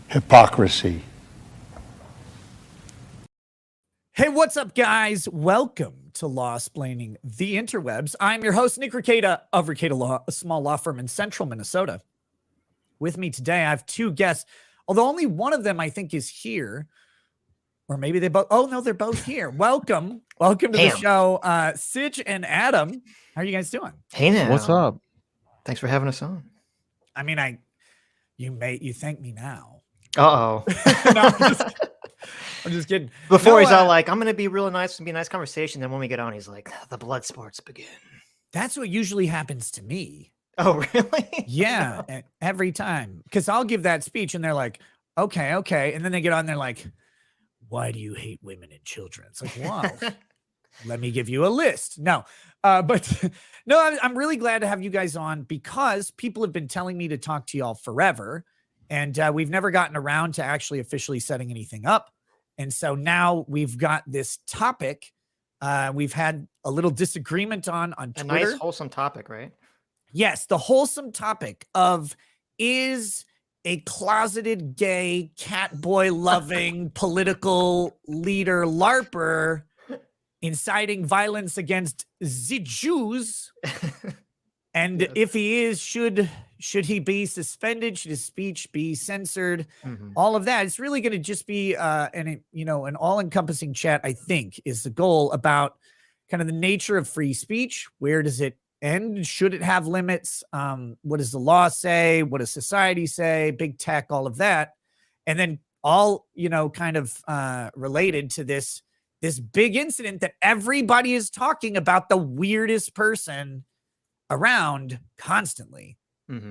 Hypocrisy. Hey, what's up, guys? Welcome to Law-Splaining the Interwebs. I'm your host, Nick Rekieta of Rekieta Law, a small law firm in central Minnesota. With me today, I have two guests, although only one of them I think is here. Or maybe they both, oh no, they're both here. Welcome to the show, Sitch and Adam. How are you guys doing? Hey now. What's up? Thanks for having us on. I mean, you thank me now. Uh-oh. No, I'm just kidding. Before he's all like, I'm going to be real nice and be a nice conversation. Then when we get on, he's like, the blood sports begin. That's what usually happens to me. Oh, really? Yeah, every time. Because I'll give that speech and they're like, okay. And then they get on, they're like, why do you hate women and children? It's like, wow, let me give you a list. No, but no, I'm really glad to have you guys on because people have been telling me to talk to y'all forever. And we've never gotten around to actually officially setting anything up. And so now we've got this topic. We've had a little disagreement on Twitter. A nice wholesome topic, right? Yes, the wholesome topic of, is a closeted gay cat boy loving political leader LARPer inciting violence against the Jews? And Yes. if he is, should he be suspended? Should his speech be censored? All of that. It's really going to just be an all-encompassing chat, I think, is the goal about kind of the nature of free speech. Where does it end? Should it have limits? What does the law say? What does society say? Big tech, all of that. And then all, kind of related to this big incident that everybody is talking about, the weirdest person around constantly,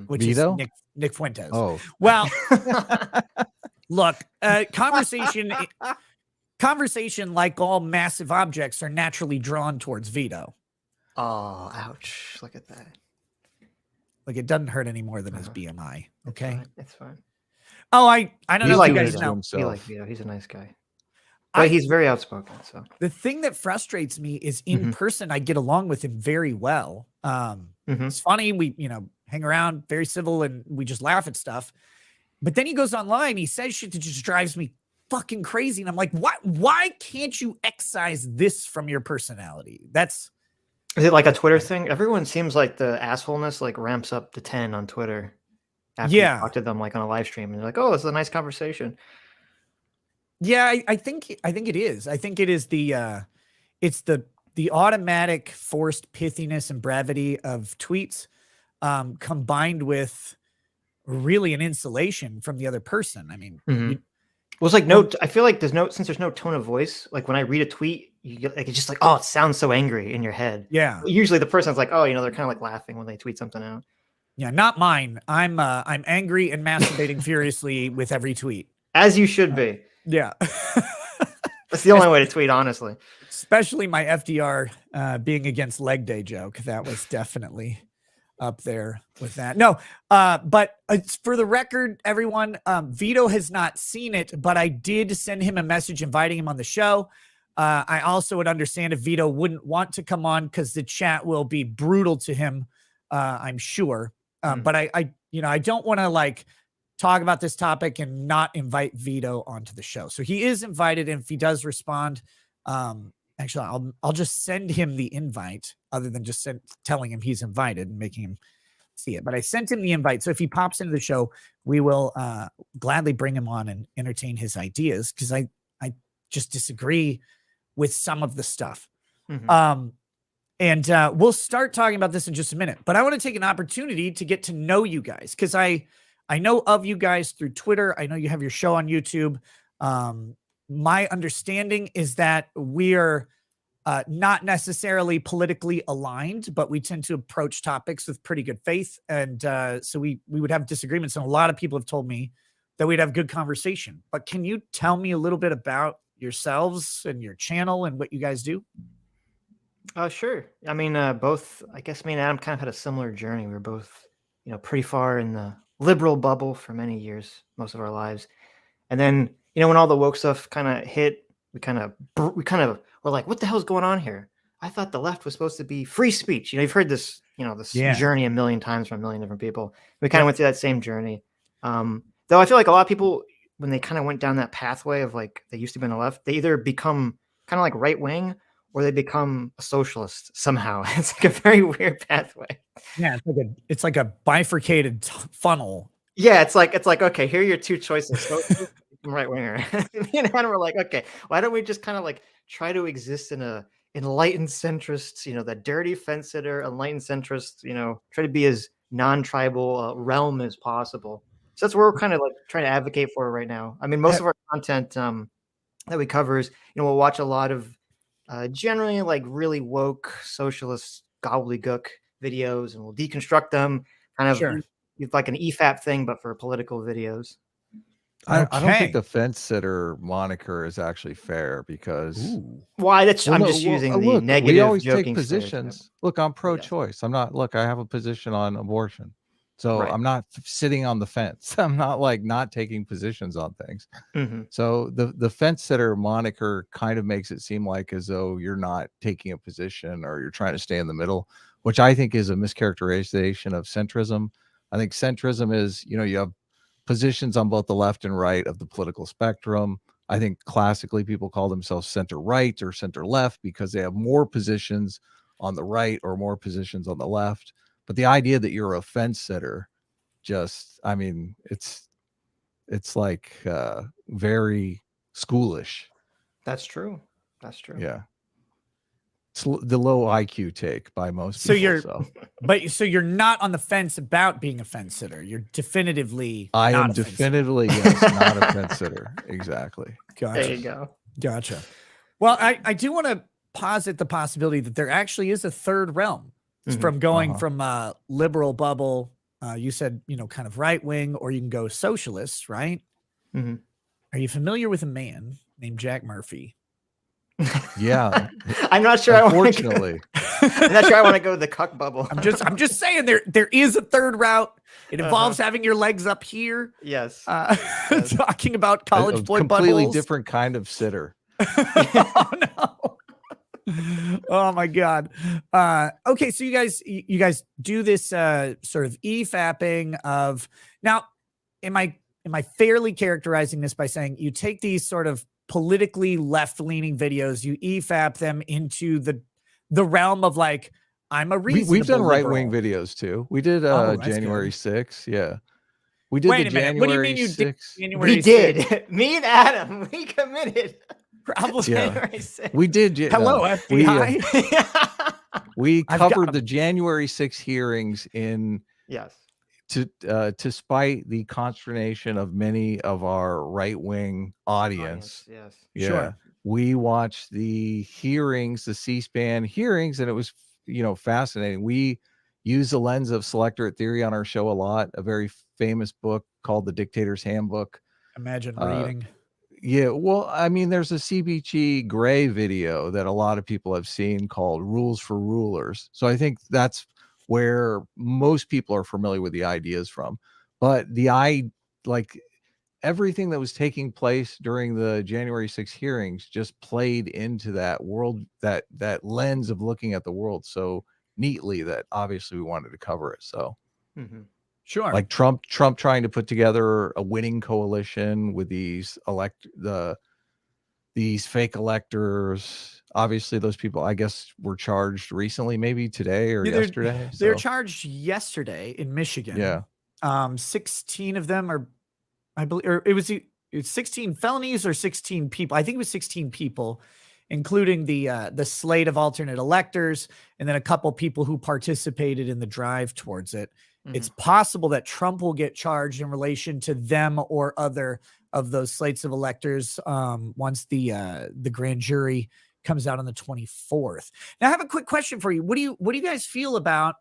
which Vito? is Nick Fuentes. Oh, well, look, conversation, like all massive objects, are naturally drawn towards Vito. Oh, ouch. Look at that. Like, it doesn't hurt any more than his BMI. Okay. It's fine. Oh, I don't know if you guys Vito know. himself. He like Vito. He's a nice guy. But he's very outspoken. So The thing that frustrates me is in person, I get along with him very well. It's funny. We, hang around, very civil, and we just laugh at stuff. But then he goes online, he says shit that just drives me fucking crazy. And I'm like, why can't you excise this from your personality? is it like a Twitter thing? Everyone seems like the assholeness like ramps up to 10 on Twitter. After you talk to them like on a live stream, and they're like, oh, this is a nice conversation. Yeah, I think it is. I think it is it's the automatic forced pithiness and brevity of tweets, combined with really an insulation from the other person. I mean, Well, it's like I feel like since there's no tone of voice, like when I read a tweet, you get like, it's just like, oh, it sounds so angry in your head. Yeah. Usually the person's like, oh, they're kind of like laughing when they tweet something out. Yeah, not mine. I'm angry and masturbating furiously with every tweet. As you should be. Yeah. That's the only way to tweet, honestly. Especially my FDR being against leg day joke. That was definitely up there with that. No, but it's for the record, everyone, Vito has not seen it, but I did send him a message inviting him on the show. I also would understand if Vito wouldn't want to come on because the chat will be brutal to him, I'm sure. But I don't want to talk about this topic and not invite Vito onto the show. So he is invited, and if he does respond, actually, I'll just send him the invite, other than just telling him he's invited and making him see it. But I sent him the invite, so if he pops into the show, we will gladly bring him on and entertain his ideas, because I just disagree with some of the stuff. And we'll start talking about this in just a minute. But I want to take an opportunity to get to know you guys, because I know of you guys through Twitter. I know you have your show on YouTube. My understanding is that we're not necessarily politically aligned, but we tend to approach topics with pretty good faith. And so we would have disagreements. And a lot of people have told me that we'd have good conversation. But can you tell me a little bit about yourselves and your channel and what you guys do? Sure. I mean, both, I guess me and Adam kind of had a similar journey. We were both, pretty far in the liberal bubble for many years, most of our lives. And then, when all the woke stuff kind of hit, we kind of were like, what the hell's going on here? I thought the left was supposed to be free speech. You've heard this, this Yeah. journey a million times from a million different people. We kind of went through that same journey. Though I feel like a lot of people, when they kind of went down that pathway of like they used to be on the left, they either become kind of like right wing or they become a socialist somehow. It's like a very weird pathway. Yeah, it's like a bifurcated funnel. Yeah, it's like okay, here are your two choices. Socialist, right winger. Me and Adam were like, okay, why don't we just kind of like try to exist in a enlightened centrist, the dirty fence sitter, enlightened centrist, try to be as non-tribal realm as possible. So that's what we're kind of like trying to advocate for right now. I mean, most of our content that we cover is, we'll watch a lot of generally like really woke socialist gobbledygook videos, and we'll deconstruct them, kind of Sure. like an EFAP thing, but for political videos. I don't Okay. think the fence sitter moniker is actually fair because Why? That's well, I'm no, just well, using the look, negative we always joking take stereotype. positions. Look, I'm pro-choice. I'm not. Look, I have a position on abortion, so Right. I'm not sitting on the fence. I'm not like not taking positions on things. Mhm. So the fence sitter moniker kind of makes it seem like as though you're not taking a position or you're trying to stay in the middle, which I think is a mischaracterization of centrism. I think centrism is, you have positions on both the left and right of the political spectrum. I think classically people call themselves center right or center left because they have more positions on the right or more positions on the left. But the idea that you're a fence sitter, I mean, it's like very schoolish. That's true. That's true. Yeah. It's the low IQ take by most So people. so you're not on the fence about being a fence sitter. You're definitively I not am a fence definitively yes, not a fence sitter. Exactly. Gotcha. There you go. Gotcha. Well, I do want to posit the possibility that there actually is a third realm from going from liberal bubble. You said, kind of right wing, or you can go socialist, right? Mhm. Are you familiar with a man named Jack Murphy? Yeah. I'm not sure. Unfortunately. I'm not sure I want to go to the cuck bubble. I'm just saying there is a third route. It involves having your legs up here. Yes. Talking about college boy completely buttholes. different kind of sitter. Oh no. Oh my God. Okay, so you guys do this sort of EFAPing of now. Am I fairly characterizing this by saying you take these sort of politically left-leaning videos, you EFAP them into the realm of like, I'm a reasonable We've done right-wing liberal. videos too. We did January 6th. Yeah. We did Wait the a minute. January What do you mean you 6th. did January We 6th? did. Me and Adam, we committed. Probably. January 6th. We did. Hello, FBI. We covered the January 6th hearings in yes. to spite the consternation of many of our right-wing audience. Yes. Yeah. Sure. We watched the hearings, the C-SPAN hearings, and it was, fascinating. We use the lens of selectorate theory on our show a lot, a very famous book called The Dictator's Handbook. Imagine reading. Yeah, well, I mean, there's a CBG Gray video that a lot of people have seen called Rules for Rulers. So I think that's where most people are familiar with the ideas from. But like everything that was taking place during the January 6th hearings just played into that world, that lens of looking at the world so neatly that obviously we wanted to cover it. So Sure. like Trump trying to put together a winning coalition with these fake electors. Obviously those people, I guess, were charged recently, maybe today or yesterday. They're charged yesterday in Michigan. Yeah. 16 of them are, I believe, or it was 16 felonies or 16 people. I think it was 16 people, including the slate of alternate electors and then a couple people who participated in the drive towards it. It's possible that Trump will get charged in relation to them or other of those slates of electors once the grand jury comes out on the 24th. Now, I have a quick question for you. What do you guys feel about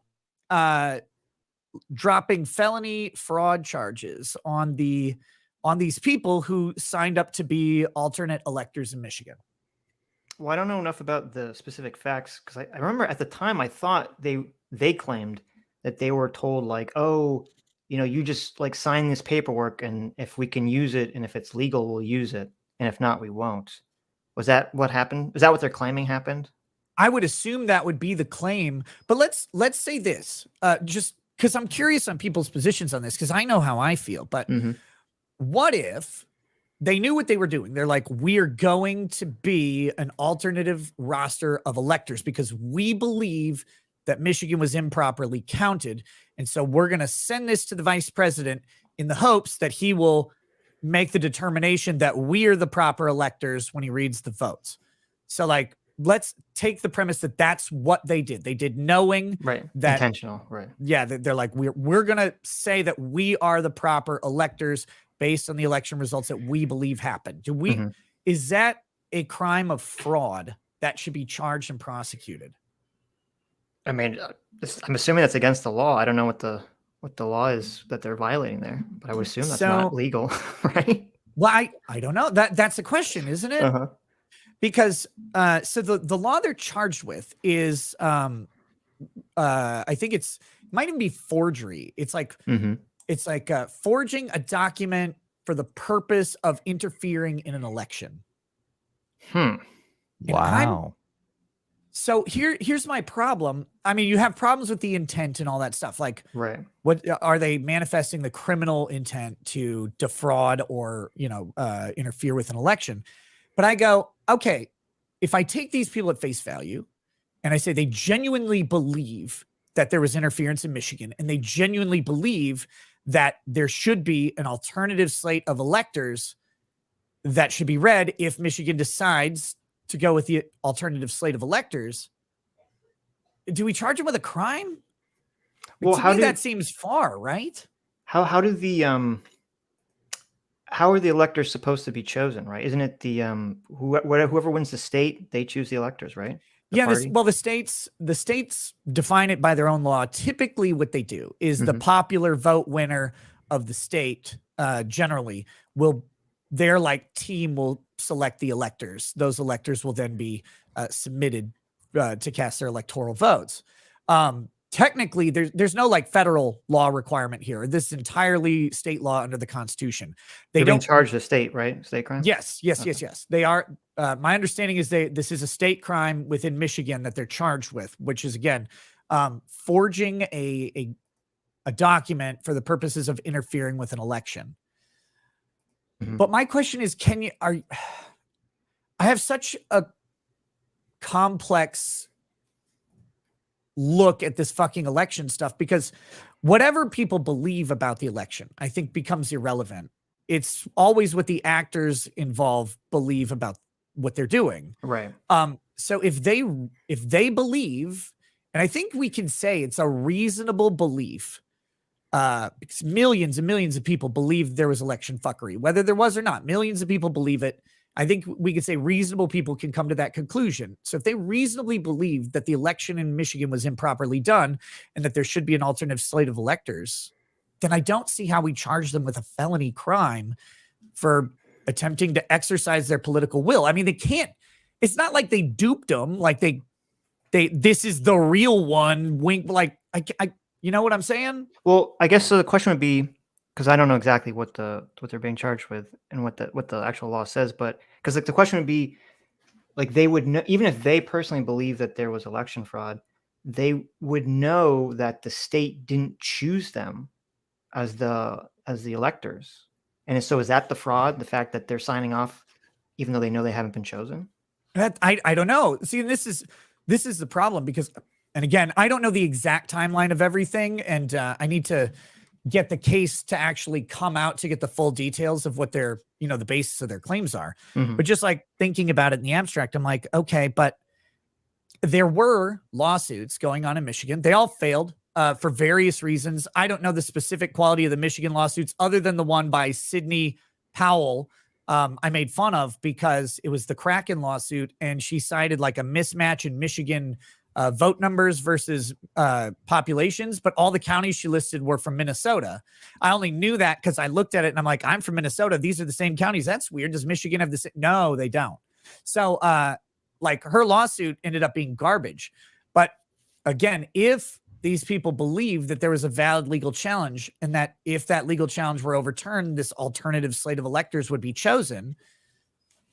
dropping felony fraud charges on these people who signed up to be alternate electors in Michigan? Well, I don't know enough about the specific facts because I remember at the time I thought they claimed that they were told like, oh, you just like sign this paperwork and if we can use it and if it's legal, we'll use it. And if not, we won't. Was that what happened? Is that what they're claiming happened? I would assume that would be the claim. But let's say this, just because I'm curious on people's positions on this, because I know how I feel. But what if they knew what they were doing? They're like, we're going to be an alternative roster of electors because we believe that Michigan was improperly counted. And so we're going to send this to the vice president in the hopes that he will make the determination that we are the proper electors when he reads the votes. So like, let's take the premise that that's what they did. They did knowing Right. that Intentional. Right. yeah, they're like, we're going to say that we are the proper electors based on the election results that we believe happened. Do we, is that a crime of fraud that should be charged and prosecuted? I mean, I'm assuming that's against the law. I don't know what the law is that they're violating there, but I would assume that's not legal, right? Well, I don't know. That's a question, isn't it? Because so the law they're charged with is I think it might even be forgery. It's like it's like forging a document for the purpose of interfering in an election. Wow. So here's my problem. I mean, you have problems with the intent and all that stuff. Like, right. What are they manifesting the criminal intent to defraud or, interfere with an election? But I go, okay, if I take these people at face value and I say they genuinely believe that there was interference in Michigan and they genuinely believe that there should be an alternative slate of electors that should be read if Michigan decides to go with the alternative slate of electors, do we charge them with a crime? Well, to me, that seems far, right? How are the electors supposed to be chosen, right? Isn't it the whoever wins the state, they choose the electors, right? The states define it by their own law. Typically what they do is the popular vote winner of the state generally their team will select the electors. Those electors will then be submitted to cast their electoral votes. Technically, there's no federal law requirement here. This is entirely state law under the Constitution. They don't charge the state, right? State crime. Yes. They are. My understanding is this is a state crime within Michigan that they're charged with, which is again forging a document for the purposes of interfering with an election. But my question is, I have such a complex look at this fucking election stuff because whatever people believe about the election, I think becomes irrelevant. It's always what the actors involved believe about what they're doing. Right. So if they believe, and I think we can say it's a reasonable belief, because millions and millions of people believe there was election fuckery, whether there was or not. Millions of people believe it. I think we could say reasonable people can come to that conclusion. So if they reasonably believe that the election in Michigan was improperly done and that there should be an alternative slate of electors, then I don't see how we charge them with a felony crime for attempting to exercise their political will. I mean, they can't. It's not like they duped them. Like this is the real one. Wink. You know what I'm saying? Well, I guess so. The question would be, because I don't know exactly what they're being charged with and what the actual law says, but because the question would be, they would know, even if they personally believe that there was election fraud, they would know that the state didn't choose them as the electors. And so is that the fraud? The fact that they're signing off, even though they know they haven't been chosen? I don't know. See, this is the problem because. And again, I don't know the exact timeline of everything, and I need to get the case to actually come out to get the full details of what their, the basis of their claims are. But just thinking about it in the abstract, I'm like, okay, but there were lawsuits going on in Michigan. They all failed for various reasons. I don't know the specific quality of the Michigan lawsuits other than the one by Sidney Powell I made fun of because it was the Kraken lawsuit, and she cited a mismatch in Michigan vote numbers versus populations, but all the counties she listed were from Minnesota. I only knew that because I looked at it and I'm like, I'm from Minnesota. These are the same counties. That's weird. Does Michigan have the same? No, they don't. So her lawsuit ended up being garbage. But again, if these people believe that there was a valid legal challenge and that if that legal challenge were overturned, this alternative slate of electors would be chosen,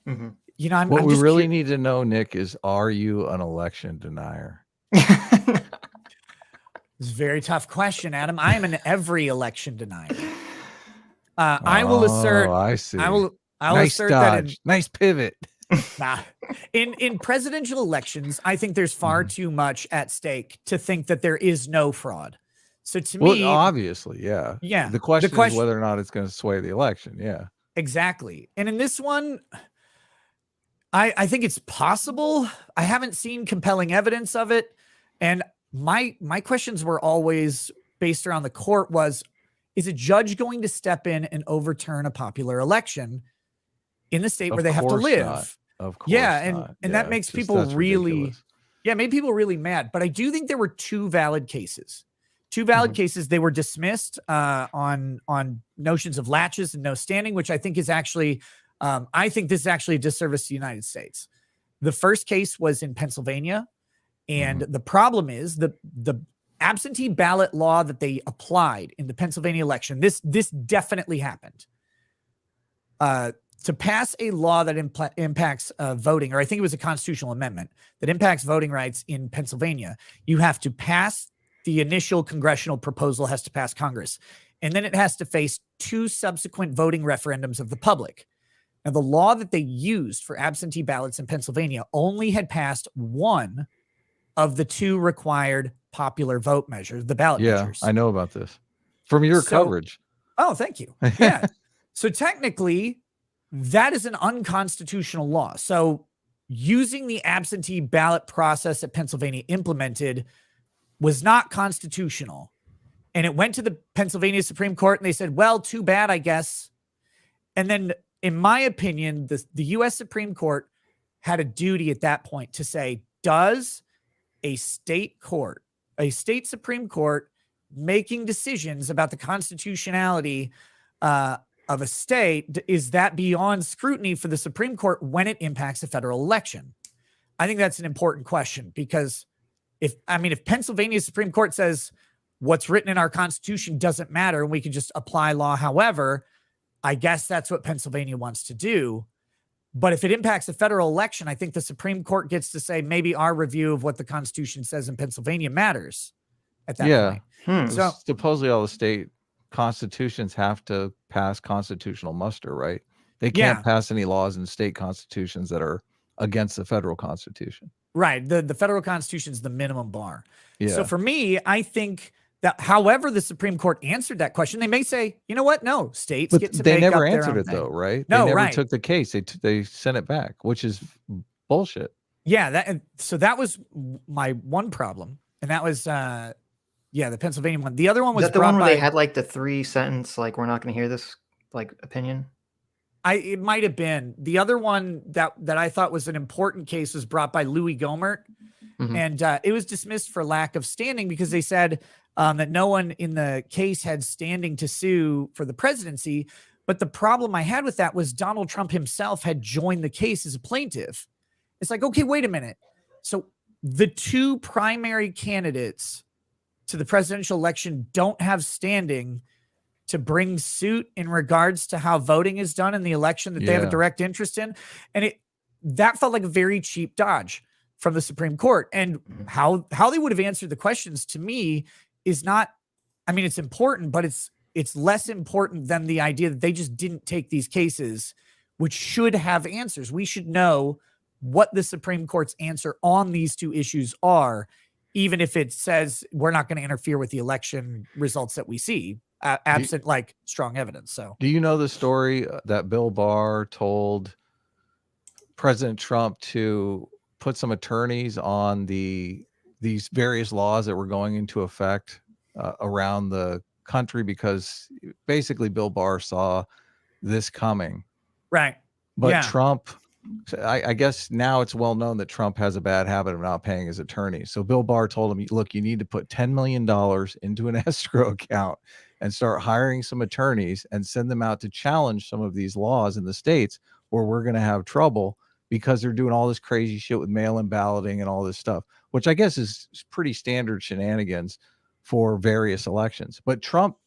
Mhm. You know, What I'm we just really need to know, Nick, is are you an election denier? It's a very tough question, Adam. I am an every election denier. I will assert. I see. I'll Nice assert that dodge. Nice pivot. in presidential elections, I think there's far too much at stake to think that there is no fraud. So to Well, me, obviously, yeah. yeah, The question is whether or not it's going to sway the election. Yeah. exactly. And in this one, I think it's possible. I haven't seen compelling evidence of it. And my questions were always based around the court was, is a judge going to step in and overturn a popular election in the state where they have to live? Not. Of course Yeah. And that makes people really, ridiculous. made people really mad. But I do think there were two valid cases. Two valid cases. They were dismissed on notions of latches and no standing, which I think is actually, I think this is actually a disservice to the United States. The first case was in Pennsylvania. And the problem is the absentee ballot law that they applied in the Pennsylvania election. This definitely happened. To pass a law that impacts voting, or I think it was a constitutional amendment that impacts voting rights in Pennsylvania, you have to pass the initial congressional proposal, has to pass Congress, and then it has to face two subsequent voting referendums of the public. Now, the law that they used for absentee ballots in Pennsylvania only had passed one of the two required popular vote measures, the ballot measures. I know about this from your coverage. Oh, thank you. Yeah. So technically, that is an unconstitutional law. So using the absentee ballot process that Pennsylvania implemented was not constitutional. And it went to the Pennsylvania Supreme Court and they said, well, too bad, I guess. And then, in my opinion, the U.S. Supreme Court had a duty at that point to say, does a state Supreme Court making decisions about the constitutionality of a state, is that beyond scrutiny for the Supreme Court when it impacts a federal election? I think that's an important question, because if Pennsylvania Supreme Court says what's written in our Constitution doesn't matter and we can just apply law however, I guess that's what Pennsylvania wants to do. But if it impacts a federal election, I think the Supreme Court gets to say maybe our review of what the Constitution says in Pennsylvania matters at that point. So supposedly all the state constitutions have to pass constitutional muster, right? They can't pass any laws in state constitutions that are against the federal Constitution. Right. The federal Constitution is the minimum bar. Yeah. So for me, I think that however the Supreme Court answered that question, they may say, you know what? No, states get to they make never up their answered own it thing. though, right? No, they never took the case. They sent it back, which is bullshit. Yeah, so that was my one problem. And that was the Pennsylvania one. The other one was the one where they had like the 3-sentence, like, we're not going to hear this, like, opinion. It might have been. The other one that I thought was an important case was brought by Louis Gohmert. And it was dismissed for lack of standing because they said that no one in the case had standing to sue for the presidency. But the problem I had with that was Donald Trump himself had joined the case as a plaintiff. It's like, okay, wait a minute. So the two primary candidates to the presidential election don't have standing to bring suit in regards to how voting is done in the election that they have a direct interest in. And that felt like a very cheap dodge from the Supreme Court. And how they would have answered the questions to me is not, it's important, but it's less important than the idea that they just didn't take these cases, which should have answers. We should know what the Supreme Court's answer on these two issues are, even if it says we're not going to interfere with the election results that we see, absent like strong evidence. So do you know the story that Bill Barr told President Trump to put some attorneys on these various laws that were going into effect around the country, because basically Bill Barr saw this coming, right? But Trump, I guess now it's well known that Trump has a bad habit of not paying his attorneys. So Bill Barr told him, look, you need to put $10 million into an escrow account and start hiring some attorneys and send them out to challenge some of these laws in the states where we're going to have trouble, because they're doing all this crazy shit with mail-in balloting and all this stuff, which I guess is pretty standard shenanigans for various elections. But Trump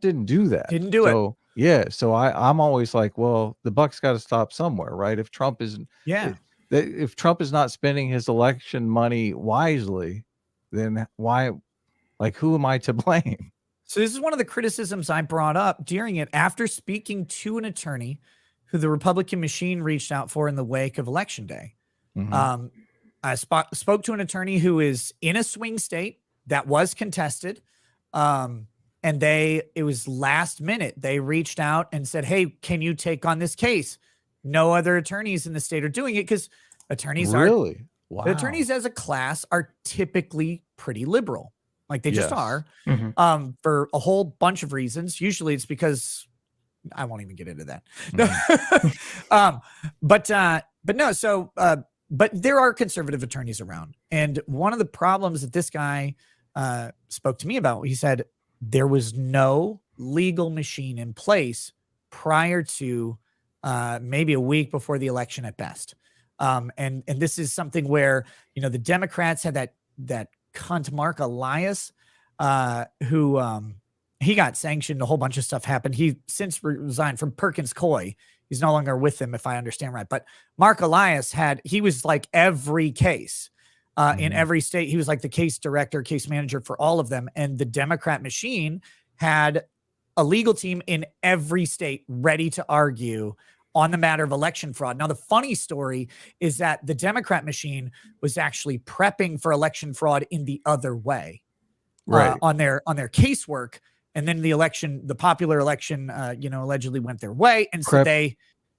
didn't do that. Didn't do it. Yeah, so I'm always like, well, the buck's got to stop somewhere, right? If Trump isn't, Yeah. if Trump is not spending his election money wisely, then why? Like, who am I to blame? So this is one of the criticisms I brought up during it after speaking to an attorney who the Republican machine reached out for in the wake of Election Day. Mhm. I spoke to an attorney who is in a swing state that was contested. And it was last minute. They reached out and said, hey, can you take on this case? No other attorneys in the state are doing it because attorneys Really? Wow. attorneys as a class are typically pretty liberal. Like they just Yes. are, Mhm. for a whole bunch of reasons. Usually it's because I won't even get into that. But no, so, but there are conservative attorneys around. And one of the problems that this guy spoke to me about, he said there was no legal machine in place prior to maybe a week before the election at best. And this is something where, you know, the Democrats had that cunt Mark Elias, who he got sanctioned. A whole bunch of stuff happened. He since resigned from Perkins Coie. He's no longer with them, if I understand right. But Mark Elias he was like every case in every state. He was like the case director, case manager for all of them. And the Democrat machine had a legal team in every state ready to argue on the matter of election fraud. Now, the funny story is that the Democrat machine was actually prepping for election fraud in the other way, Right. on their casework. And then the popular election, allegedly went their way. And so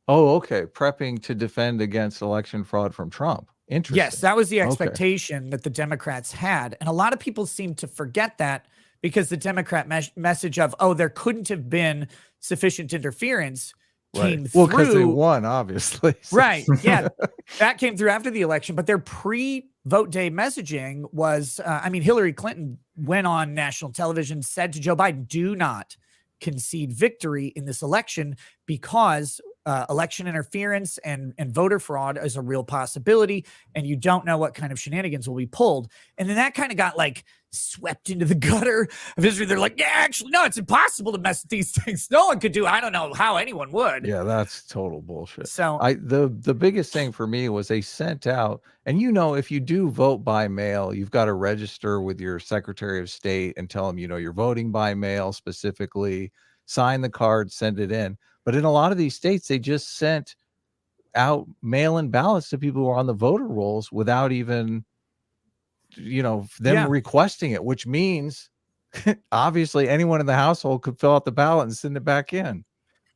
Oh, okay. Prepping to defend against election fraud from Trump. Interesting. yes, that was the expectation that the Democrats had. And a lot of people seem to forget that because the Democrat message of, oh, there couldn't have been sufficient interference came through. Well, because they won, obviously. Right. Yeah. That came through after the election. But their pre-vote day messaging was, Hillary Clinton went on national television, said to Joe Biden, do not concede victory in this election because election interference and voter fraud is a real possibility. And you don't know what kind of shenanigans will be pulled. And then that kind of got like swept into the gutter of history. They're like, yeah, actually, no, it's impossible to mess with these things. No one could do. I don't know how anyone would. Yeah, that's total bullshit. So the biggest thing for me was they sent out, and if you do vote by mail, you've got to register with your Secretary of State and tell them, you're voting by mail specifically, sign the card, send it in. But in a lot of these states, they just sent out mail-in ballots to people who are on the voter rolls without even them requesting it, which means obviously anyone in the household could fill out the ballot and send it back in.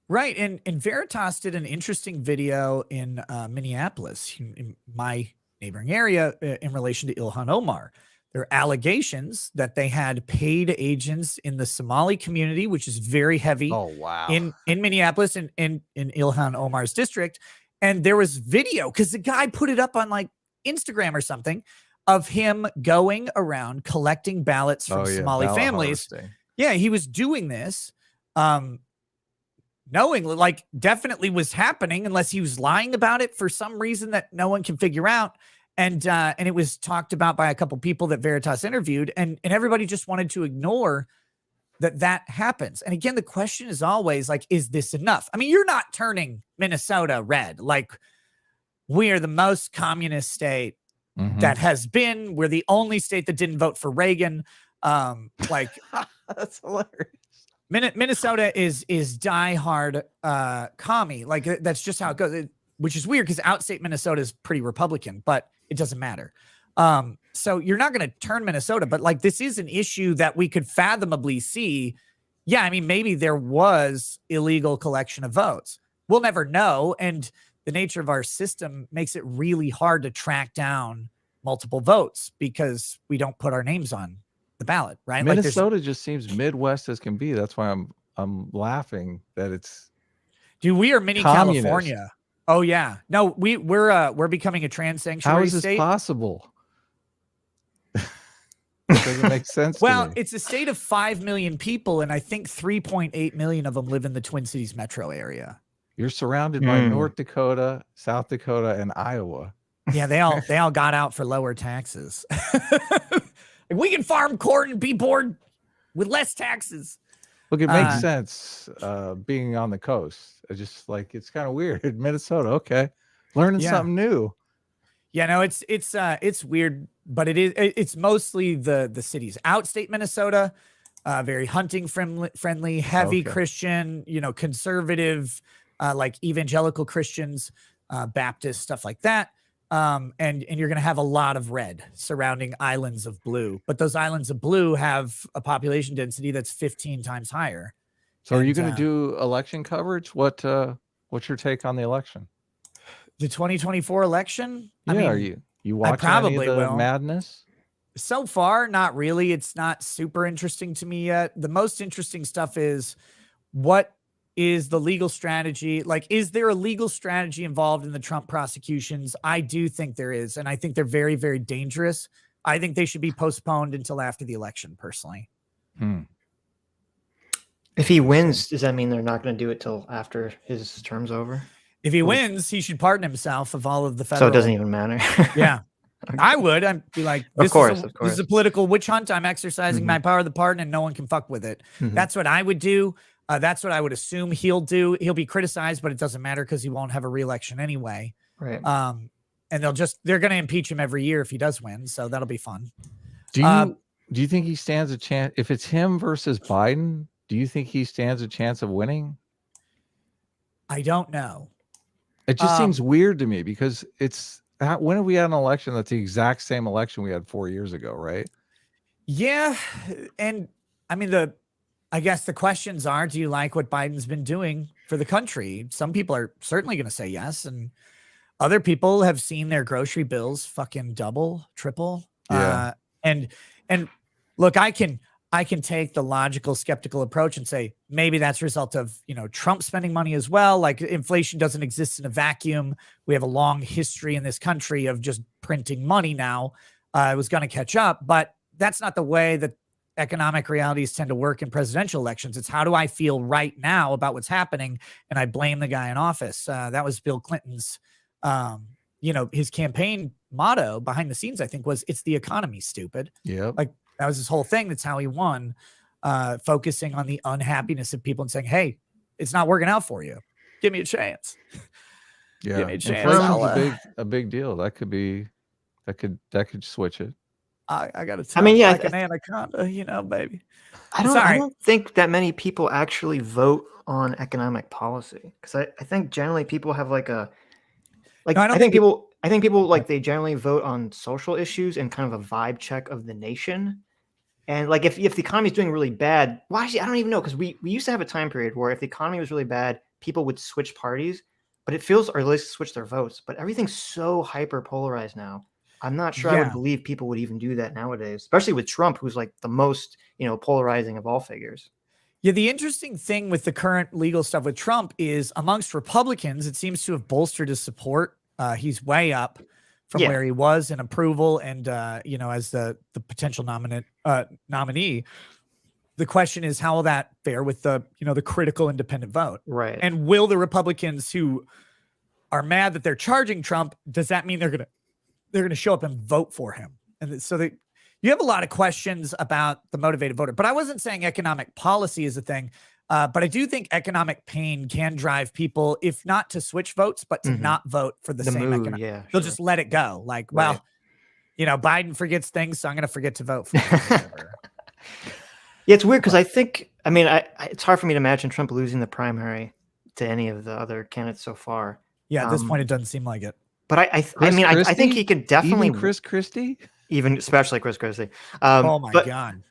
Right. And Veritas did an interesting video in Minneapolis, in my neighboring area, in relation to Ilhan Omar. There are allegations that they had paid agents in the Somali community, which is very heavy in Minneapolis and in Ilhan Omar's district. And there was video because the guy put it up on like Instagram or something of him going around collecting ballots from Somali families. Harvesting. Yeah, he was doing this, knowing like definitely was happening, unless he was lying about it for some reason that no one can figure out. And it was talked about by a couple people that Veritas interviewed, and everybody just wanted to ignore that happens. And again, the question is always like, is this enough? I mean, you're not turning Minnesota red. Like, we are the most communist state that has been. We're the only state that didn't vote for Reagan. Like that's hilarious. Minnesota is diehard commie. Like that's just how it goes. Which is weird because outstate Minnesota is pretty Republican, but it doesn't matter. So you're not going to turn Minnesota, but like this is an issue that we could fathomably see. Yeah, I mean, maybe there was illegal collection of votes. We'll never know. And the nature of our system makes it really hard to track down multiple votes because we don't put our names on the ballot, right? Minnesota just seems Midwest as can be. That's why I'm laughing that it's. Dude, we are mini communist. California. Oh yeah, no, we're becoming a trans sanctuary. How is this state. Possible? It doesn't make sense. Well, it's a state of 5 million people, and I think 3.8 million of them live in the Twin Cities metro area. You're surrounded by North Dakota, South Dakota, and Iowa. Yeah, they all got out for lower taxes. We can farm corn and be bored with less taxes. Look, it makes sense being on the coast. It's just like it's kind of weird. Minnesota, okay. Learning Yeah. something new. Yeah, no, it's weird, but it's mostly the cities. Outstate Minnesota, very hunting friendly, heavy Okay. Christian, conservative, like evangelical Christians, Baptist, stuff like that. And you're going to have a lot of red surrounding islands of blue, but those islands of blue have a population density that's 15 times higher. So are you And, going to do election coverage? What's your take on the election? the 2024 election? Yeah, I mean, are you watching any of probably the will. madness? So far, not really. It's not super interesting to me yet. The most interesting stuff is, what is the legal strategy? Like, is there a legal strategy involved in the Trump prosecutions? I do think there is. And I think they're very, very dangerous. I think they should be postponed until after the election, personally. If he wins, does that mean they're not going to do it till after his term's over? If he wins, he should pardon himself of all of the So federal. it doesn't even matter. Yeah. I would. I'd be like, Of course. this is a political witch hunt. I'm exercising my power of the pardon, and no one can fuck with it. That's what I would do. That's what I would assume he'll do. He'll be criticized, but it doesn't matter because he won't have a re-election anyway. Right. And they're going to impeach him every year if he does win. So that'll be fun. Do you think he stands a chance if it's him versus Biden? Do you think he stands a chance of winning? I don't know. It just seems weird to me because when have we had an election that's the exact same election we had 4 years ago, right? Yeah. And I mean, I guess the questions are, do you like what Biden's been doing for the country? Some people are certainly going to say yes. And other people have seen their grocery bills fucking double, triple. Yeah. And look, I can take the logical, skeptical approach and say, maybe that's a result of, Trump spending money as well. Like, inflation doesn't exist in a vacuum. We have a long history in this country of just printing money now. It was going to catch up, but that's not the way that economic realities tend to work in presidential elections. It's how do I feel right now about what's happening? And I blame the guy in office. That was Bill Clinton's, his campaign motto behind the scenes, I think, was, it's the economy, stupid. Yeah. Like, that was his whole thing. That's how he won, focusing on the unhappiness of people and saying, hey, it's not working out for you. Give me a chance. Yeah. Give me a chance. Inflation's a big deal. That could switch it. I got to tell I mean, yeah, like an anaconda, baby. I don't think that many people actually vote on economic policy, because I think generally people have I think people like they generally vote on social issues and kind of a vibe check of the nation. And like if the economy is doing really bad, well, actually, I don't even know, because we used to have a time period where if the economy was really bad, people would switch parties, but it feels, or at least switch their votes. But everything's so hyper polarized now. I'm not sure I would believe people would even do that nowadays, especially with Trump, who's like the most, polarizing of all figures. Yeah, the interesting thing with the current legal stuff with Trump is amongst Republicans, it seems to have bolstered his support. He's way up from where he was in approval and, as the potential nominee. The question is, how will that fare with the critical independent vote? Right. And will the Republicans who are mad that they're charging Trump, does that mean they're going to show up and vote for him? And so you have a lot of questions about the motivated voter, but I wasn't saying economic policy is a thing. But I do think economic pain can drive people, if not to switch votes, but to not vote for the same economic. Yeah, they'll just let it go. Like, well, Biden forgets things, so I'm going to forget to vote for him. Yeah, it's weird because it's hard for me to imagine Trump losing the primary to any of the other candidates so far. Yeah, at this point, it doesn't seem like it. But I think he could definitely even Chris Christie, especially Chris Christie. Oh my God!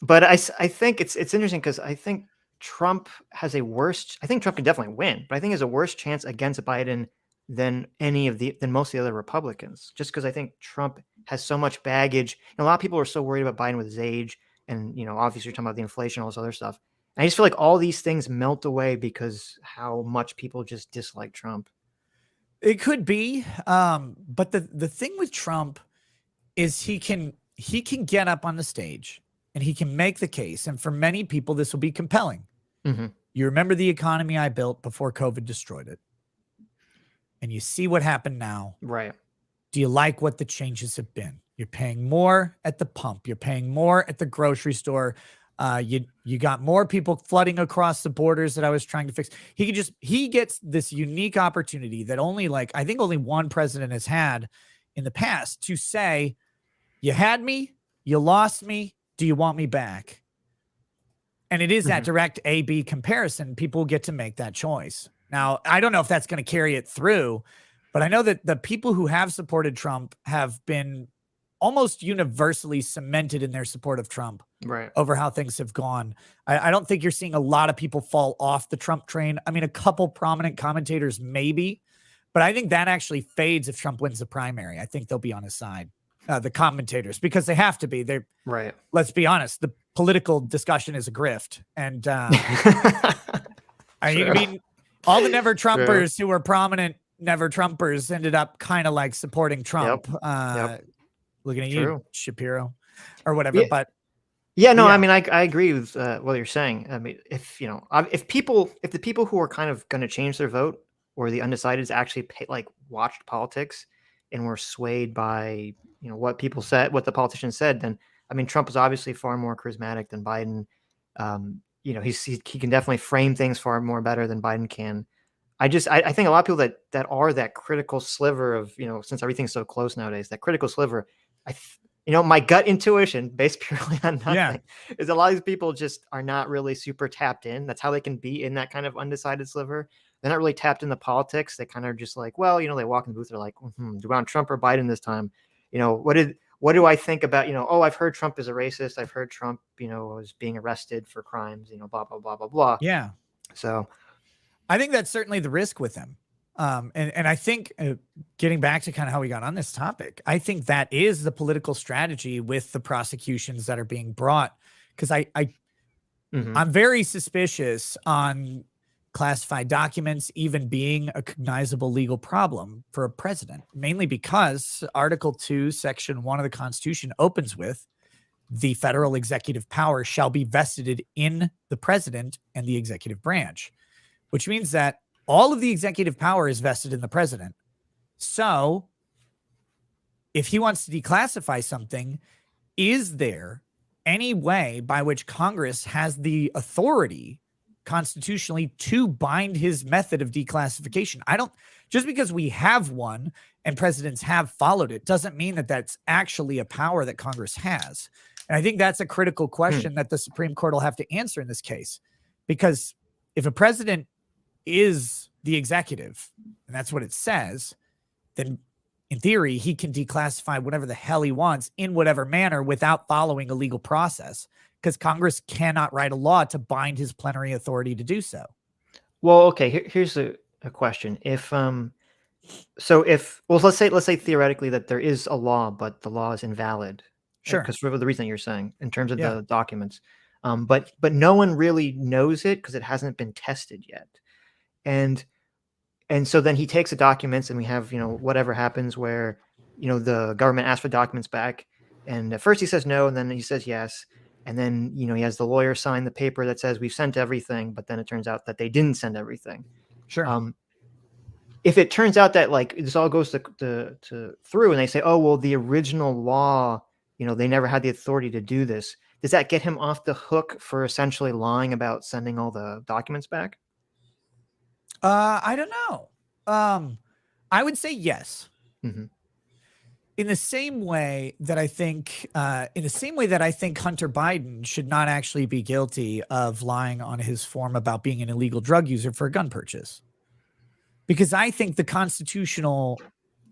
But I think it's interesting because I think Trump has I think Trump can definitely win, but I think has a worse chance against Biden than most of the other Republicans, just because I think Trump has so much baggage. And a lot of people are so worried about Biden with his age, and obviously you're talking about the inflation, all this other stuff. And I just feel like all these things melt away because how much people just dislike Trump. It could be, but the thing with Trump is he can get up on the stage and he can make the case, and for many people this will be compelling. Mm-hmm. You remember the economy I built before COVID destroyed it, and you see what happened now. Right. Do you like what the changes have been? You're paying more at the pump. You're paying more at the grocery store. You got more people flooding across the borders that I was trying to fix. He gets this unique opportunity that I think only one president has had in the past to say, you had me, you lost me, do you want me back? And it is that direct A-B comparison. People get to make that choice. Now, I don't know if that's going to carry it through, but I know that the people who have supported Trump have been almost universally cemented in their support of Trump over how things have gone. I don't think you're seeing a lot of people fall off the Trump train. I mean, a couple prominent commentators maybe, but I think that actually fades if Trump wins the primary. I think they'll be on his side, the commentators, because they have to be. They're right. Let's be honest. The political discussion is a grift. And I mean, all the never Trumpers who were prominent never Trumpers ended up kind of like supporting Trump. Looking at you, Shapiro, or whatever. But I mean, I agree with what you're saying. I mean, if the people who are kind of going to change their vote, or the undecideds actually watched politics and were swayed by what people said, what the politicians said, then I mean, Trump is obviously far more charismatic than Biden. He can definitely frame things far more better than Biden can. I think a lot of people that are that critical sliver of, since everything's so close nowadays, that critical sliver, my gut intuition based purely on nothing is a lot of these people just are not really super tapped in. That's how they can be in that kind of undecided sliver. They're not really tapped into politics. They kind of just like, well, they walk in the booth. They're like, do I want Trump or Biden this time? What do I think about, I've heard Trump is a racist. I've heard Trump, was being arrested for crimes, blah, blah, blah, blah, blah. Yeah. So I think that's certainly the risk with him. And I think getting back to kind of how we got on this topic, I think that is the political strategy with the prosecutions that are being brought. Because I'm very suspicious on classified documents even being a cognizable legal problem for a president, mainly because Article 2, Section 1 of the Constitution opens with the federal executive power shall be vested in the president and the executive branch, which means that all of the executive power is vested in the president. So if he wants to declassify something, is there any way by which Congress has the authority constitutionally to bind his method of declassification? Just because we have one and presidents have followed it doesn't mean that that's actually a power that Congress has. And I think that's a critical question that the Supreme Court will have to answer in this case, because if a president is the executive, and that's what it says, then in theory, he can declassify whatever the hell he wants in whatever manner without following a legal process, because Congress cannot write a law to bind his plenary authority to do so. Well, okay, here's a question. Let's say theoretically that there is a law, but the law is invalid. Sure. Because for the reason you're saying in terms of the documents. But no one really knows it because it hasn't been tested yet. And so then he takes the documents and we have, whatever happens where, the government asks for documents back. And at first he says no, and then he says yes. And then, he has the lawyer sign the paper that says we've sent everything, but then it turns out that they didn't send everything. Sure. If it turns out that this all goes to through and they say, oh, well, the original law, they never had the authority to do this. Does that get him off the hook for essentially lying about sending all the documents back? I don't know. I would say yes. Mm-hmm. In the same way that I think Hunter Biden should not actually be guilty of lying on his form about being an illegal drug user for a gun purchase. Because I think the constitutional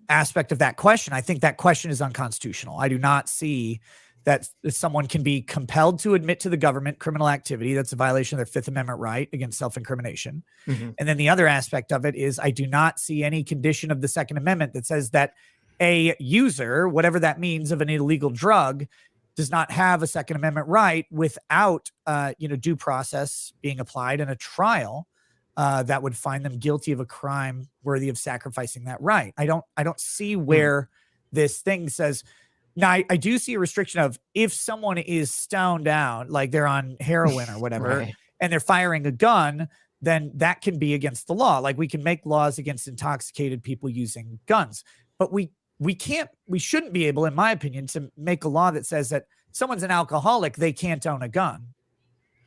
aspect of that question, I think that question is unconstitutional. I do not see that someone can be compelled to admit to the government criminal activity. That's a violation of their Fifth Amendment right against self-incrimination. Mm-hmm. And then the other aspect of it is I do not see any condition of the Second Amendment that says that a user, whatever that means, of an illegal drug does not have a Second Amendment right without, due process being applied in a trial that would find them guilty of a crime worthy of sacrificing that right. I don't see where this thing says. Now, I do see a restriction of if someone is stoned out, like they're on heroin or whatever, right, and they're firing a gun, then that can be against the law. Like we can make laws against intoxicated people using guns, but we shouldn't be able, in my opinion, to make a law that says that someone's an alcoholic, they can't own a gun.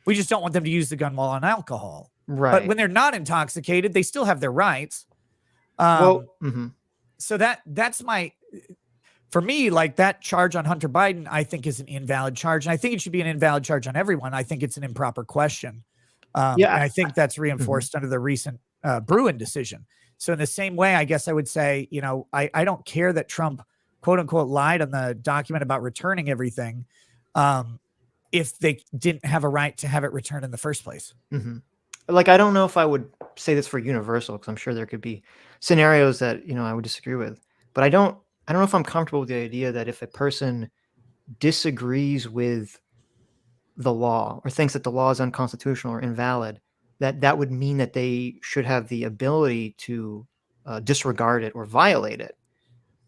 We just don't want them to use the gun while on alcohol. Right. But when they're not intoxicated, they still have their rights. So that's for me, like that charge on Hunter Biden, I think is an invalid charge. And I think it should be an invalid charge on everyone. I think it's an improper question. And I think that's reinforced under the recent Bruin decision. So in the same way, I guess I would say, I don't care that Trump, quote unquote, lied on the document about returning everything if they didn't have a right to have it returned in the first place. Like, I don't know if I would say this for universal, because I'm sure there could be scenarios that, I would disagree with. But I don't know if I'm comfortable with the idea that if a person disagrees with the law or thinks that the law is unconstitutional or invalid, that would mean that they should have the ability to disregard it or violate it.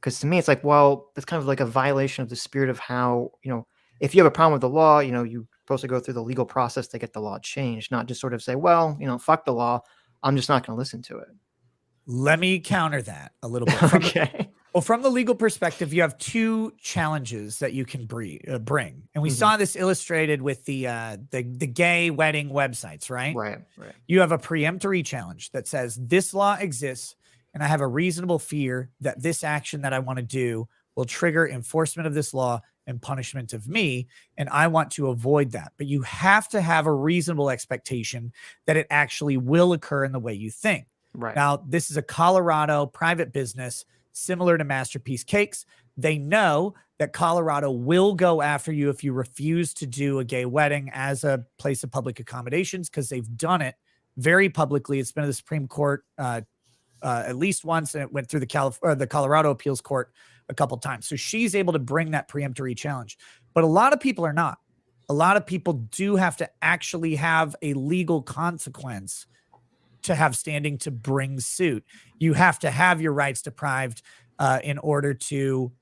Because to me, it's like, well, that's kind of like a violation of the spirit of how, if you have a problem with the law, you're supposed to go through the legal process to get the law changed, not just sort of say, well, fuck the law. I'm just not going to listen to it. Let me counter that a little bit. From the legal perspective, you have two challenges that you can bring. And we saw this illustrated with the gay wedding websites, right? Right. You have a preemptory challenge that says this law exists and I have a reasonable fear that this action that I want to do will trigger enforcement of this law and punishment of me. And I want to avoid that. But you have to have a reasonable expectation that it actually will occur in the way you think. Right. Now, this is a Colorado private business similar to Masterpiece Cakes. They know that Colorado will go after you if you refuse to do a gay wedding as a place of public accommodations, because they've done it very publicly. It's been to the Supreme Court at least once, and it went through the Colorado Appeals Court a couple times. So she's able to bring that preemptory challenge. But a lot of people are not. A lot of people do have to actually have a legal consequence to have standing to bring suit. You have to have your rights deprived in order to,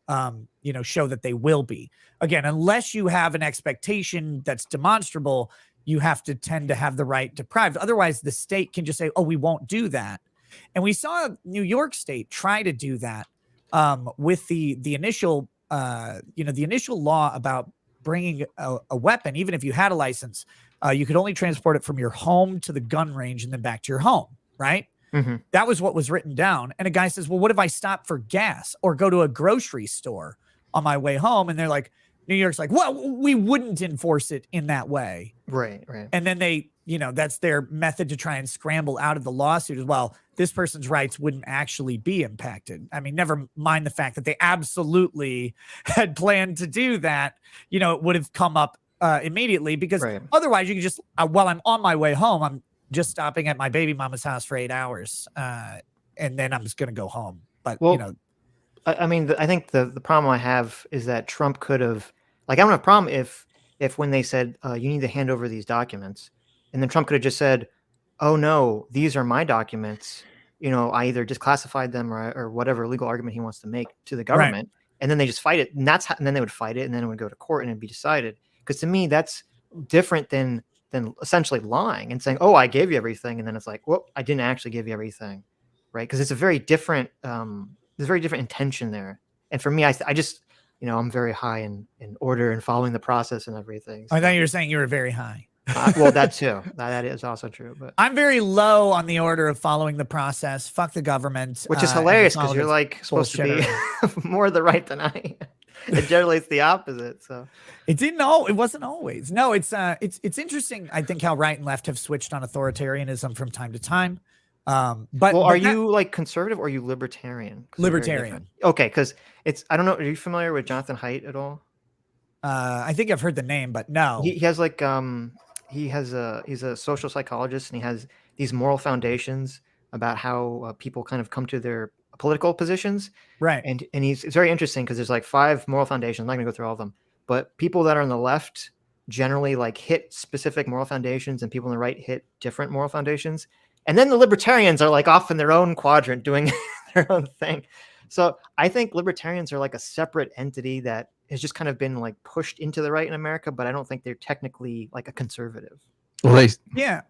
show that they will be. Again, unless you have an expectation that's demonstrable, you have to tend to have the right deprived. Otherwise, the state can just say, oh, we won't do that. And we saw New York State try to do that with the initial law about bringing a weapon. Even if you had a license, you could only transport it from your home to the gun range and then back to your home, right? That was what was written down. And a guy says, well, what if I stop for gas or go to a grocery store on my way home? And they're like, New York's like, well, we wouldn't enforce it in that way. Right. And then they, that's their method to try and scramble out of the lawsuit as well. This person's rights wouldn't actually be impacted. I mean, never mind the fact that they absolutely had planned to do that. It would have come up immediately, because otherwise you could just, while I'm on my way home, I'm just stopping at my baby mama's house for 8 hours. And then I'm just going to go home. But, I mean, I think the problem I have is that Trump could have, I don't have a problem if when they said, you need to hand over these documents, and then Trump could have just said, oh no, these are my documents. I either disclassified them or whatever legal argument he wants to make to the government. And then they just fight it. And and then they would fight it, and then it would go to court and it'd be decided. Because to me, that's different than essentially lying and saying, oh, I gave you everything. And then it's like, well, I didn't actually give you everything. Right. Because it's a very different, there's a very different intention there. And for me, I just, I'm very high in order and following the process and everything. So. I thought you were saying you were very high. Well, that too. That is also true. But I'm very low on the order of following the process. Fuck the government. Which is hilarious, because you're supposed to be more the right than I am. And generally it's the opposite. So it wasn't always. No, it's interesting. I think how right and left have switched on authoritarianism from time to time. But are you conservative or are you libertarian? Libertarian. Okay, because I don't know. Are you familiar with Jonathan Haidt at all? I think I've heard the name, but no. He has he's a social psychologist, and he has these moral foundations about how people kind of come to their political positions. Right. And it's very interesting, because there's 5 moral foundations. I'm not going to go through all of them, but people that are on the left generally hit specific moral foundations, and people on the right hit different moral foundations. And then the libertarians are off in their own quadrant doing their own thing. So I think libertarians are a separate entity that has just kind of been pushed into the right in America, but I don't think they're technically a conservative. Well, yeah.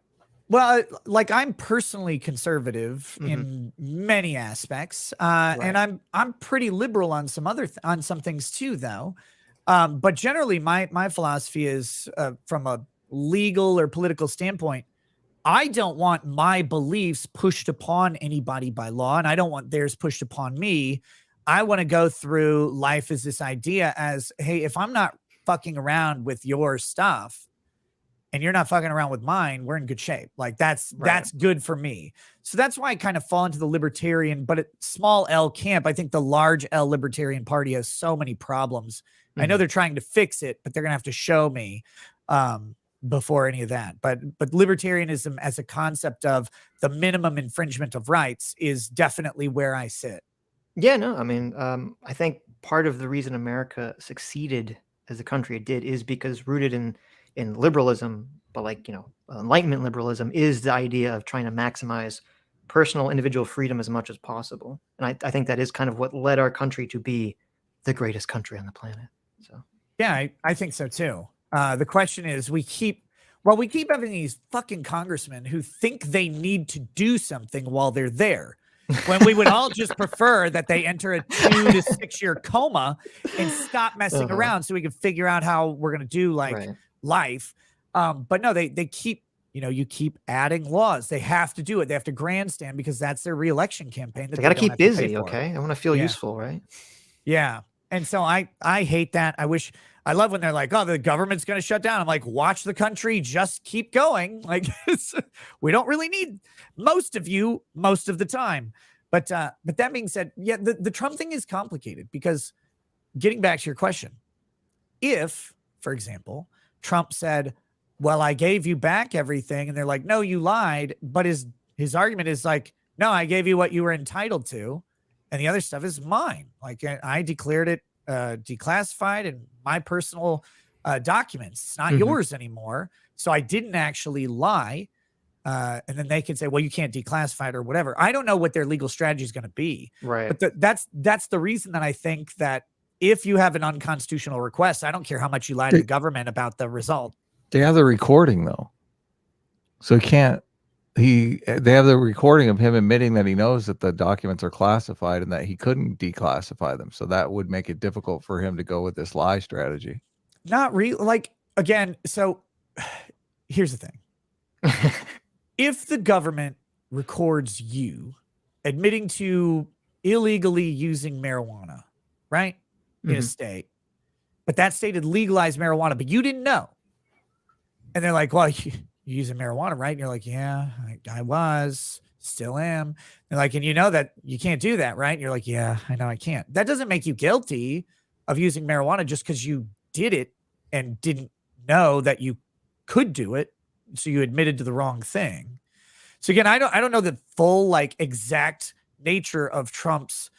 Well, I'm personally conservative in many aspects, and I'm pretty liberal on some on some things too, though. But generally, my philosophy is from a legal or political standpoint, I don't want my beliefs pushed upon anybody by law, and I don't want theirs pushed upon me. I want to go through life as this idea as, hey, if I'm not fucking around with your stuff and you're not fucking around with mine, we're in good shape. Like that's good for me. So that's why I kind of fall into the libertarian, but at small L camp. I think the large L libertarian party has so many problems. I know they're trying to fix it, but they're gonna have to show me before any of that. But libertarianism as a concept of the minimum infringement of rights is definitely where I sit. Yeah, no, I mean, I think part of the reason America succeeded as a country it did is because rooted in liberalism, but like, you know, Enlightenment liberalism is the idea of trying to maximize personal individual freedom as much as possible. And I think that is kind of what led our country to be the greatest country on the planet. So yeah, I think so too. The question is, we keep having these fucking congressmen who think they need to do something while they're there, when we would all just prefer that they enter a 2 to 6 year coma and stop messing around so we can figure out how we're going to do life. But no, they keep, you know, you keep adding laws. They have to do it. They have to grandstand because that's their reelection campaign. They got to keep busy. Okay. I want to feel useful, right? Yeah. And so I hate that. I love when they're like, oh, the government's going to shut down. I'm like, watch the country just keep going. Like, we don't really need most of you most of the time. But that being said, yeah, the Trump thing is complicated because, getting back to your question, if, for example, Trump said, well, I gave you back everything, and they're like, no, you lied. But his argument is like, no, I gave you what you were entitled to, and the other stuff is mine. Like, I declared it declassified in my personal documents. It's not yours anymore. So I didn't actually lie. And then they can say, well, you can't declassify it or whatever. I don't know what their legal strategy is going to be. Right. But that's the reason that I think that if you have an unconstitutional request, I don't care how much you lie to the government about the result. They have the recording though. So they have the recording of him admitting that he knows that the documents are classified and that he couldn't declassify them. So that would make it difficult for him to go with this lie strategy. Not really. Like, again, so here's the thing. If the government records you admitting to illegally using marijuana, right, in a state, but that state had legalized marijuana, but you didn't know. And they're like, well, you're using marijuana, right? And you're like, yeah, I was, still am. They're like, and you know that you can't do that, right? And you're like, yeah, I know I can't. That doesn't make you guilty of using marijuana just because you did it and didn't know that you could do it. So you admitted to the wrong thing. So again, I don't know the full, like, exact nature of Trump's,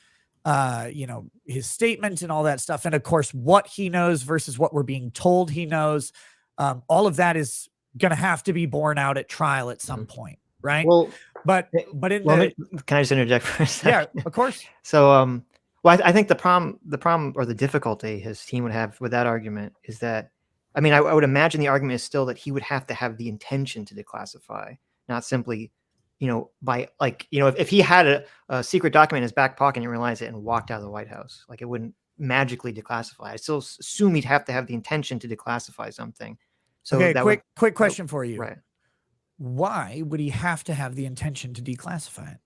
his statement and all that stuff. And of course, what he knows versus what we're being told he knows. All of that is going to have to be borne out at trial at some point. Right. Well, but can I just interject for a second? Yeah, of course. So, I think the problem or the difficulty his team would have with that argument is that, I mean, I would imagine the argument is still that he would have to have the intention to declassify, not simply, if he had a secret document in his back pocket and realized it and walked out of the White House, like, it wouldn't magically declassify. I still assume he'd have to have the intention to declassify something. So okay, quick question for you. Right. Why would he have to have the intention to declassify it?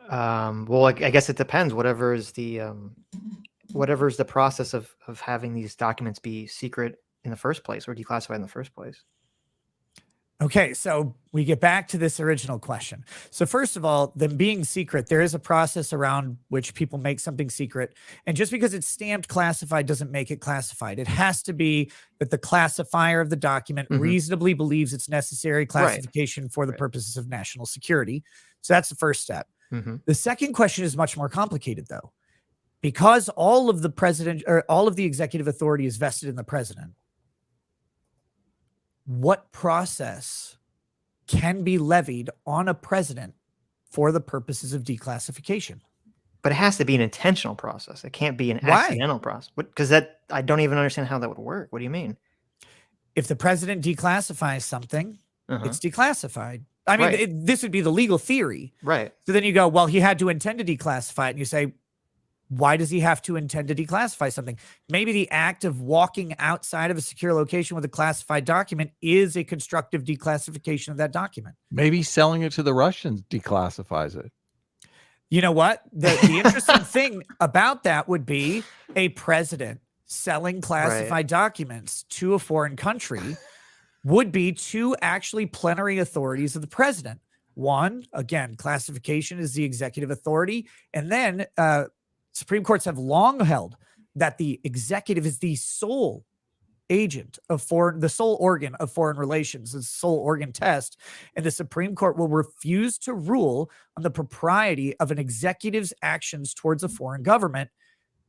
Well, I guess it depends. Whatever is the process of having these documents be secret in the first place or declassified in the first place. Okay, so we get back to this original question. So first of all, them being secret, there is a process around which people make something secret. And just because it's stamped classified doesn't make it classified. It has to be that the classifier of the document reasonably believes it's necessary classification for the purposes of national security. So that's the first step. The second question is much more complicated, though, because all of the executive authority is vested in the president. What process can be levied on a president for the purposes of declassification? But it has to be an intentional process. It can't be an accidental process. Because I don't even understand how that would work. What do you mean? If the president declassifies something, it's declassified. I mean, this would be the legal theory. Right. So then you go, well, he had to intend to declassify it. And you say, Why does he have to intend to declassify something? Maybe the act of walking outside of a secure location with a classified document is a constructive declassification of that document. Maybe selling it to the Russians declassifies it. You know what? The interesting thing about that would be a president selling classified documents to a foreign country would be two actually plenary authorities of the president. One, again, classification is the executive authority. And then Supreme Courts have long held that the executive is the sole agent of the sole organ of foreign relations, the sole organ test. And the Supreme Court will refuse to rule on the propriety of an executive's actions towards a foreign government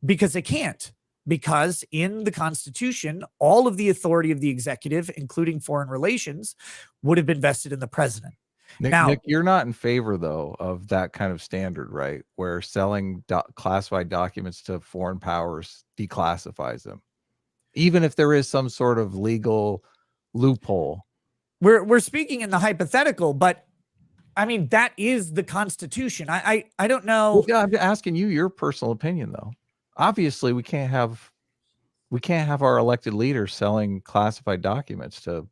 because they can't. Because in the Constitution, all of the authority of the executive, including foreign relations, would have been vested in the president. Nick, you're not in favor, though, of that kind of standard, right? Where selling classified documents to foreign powers declassifies them, even if there is some sort of legal loophole. We're speaking in the hypothetical, but I mean, that is the Constitution. I don't know. Well, yeah, I'm asking you your personal opinion, though. Obviously, we can't have our elected leaders selling classified documents to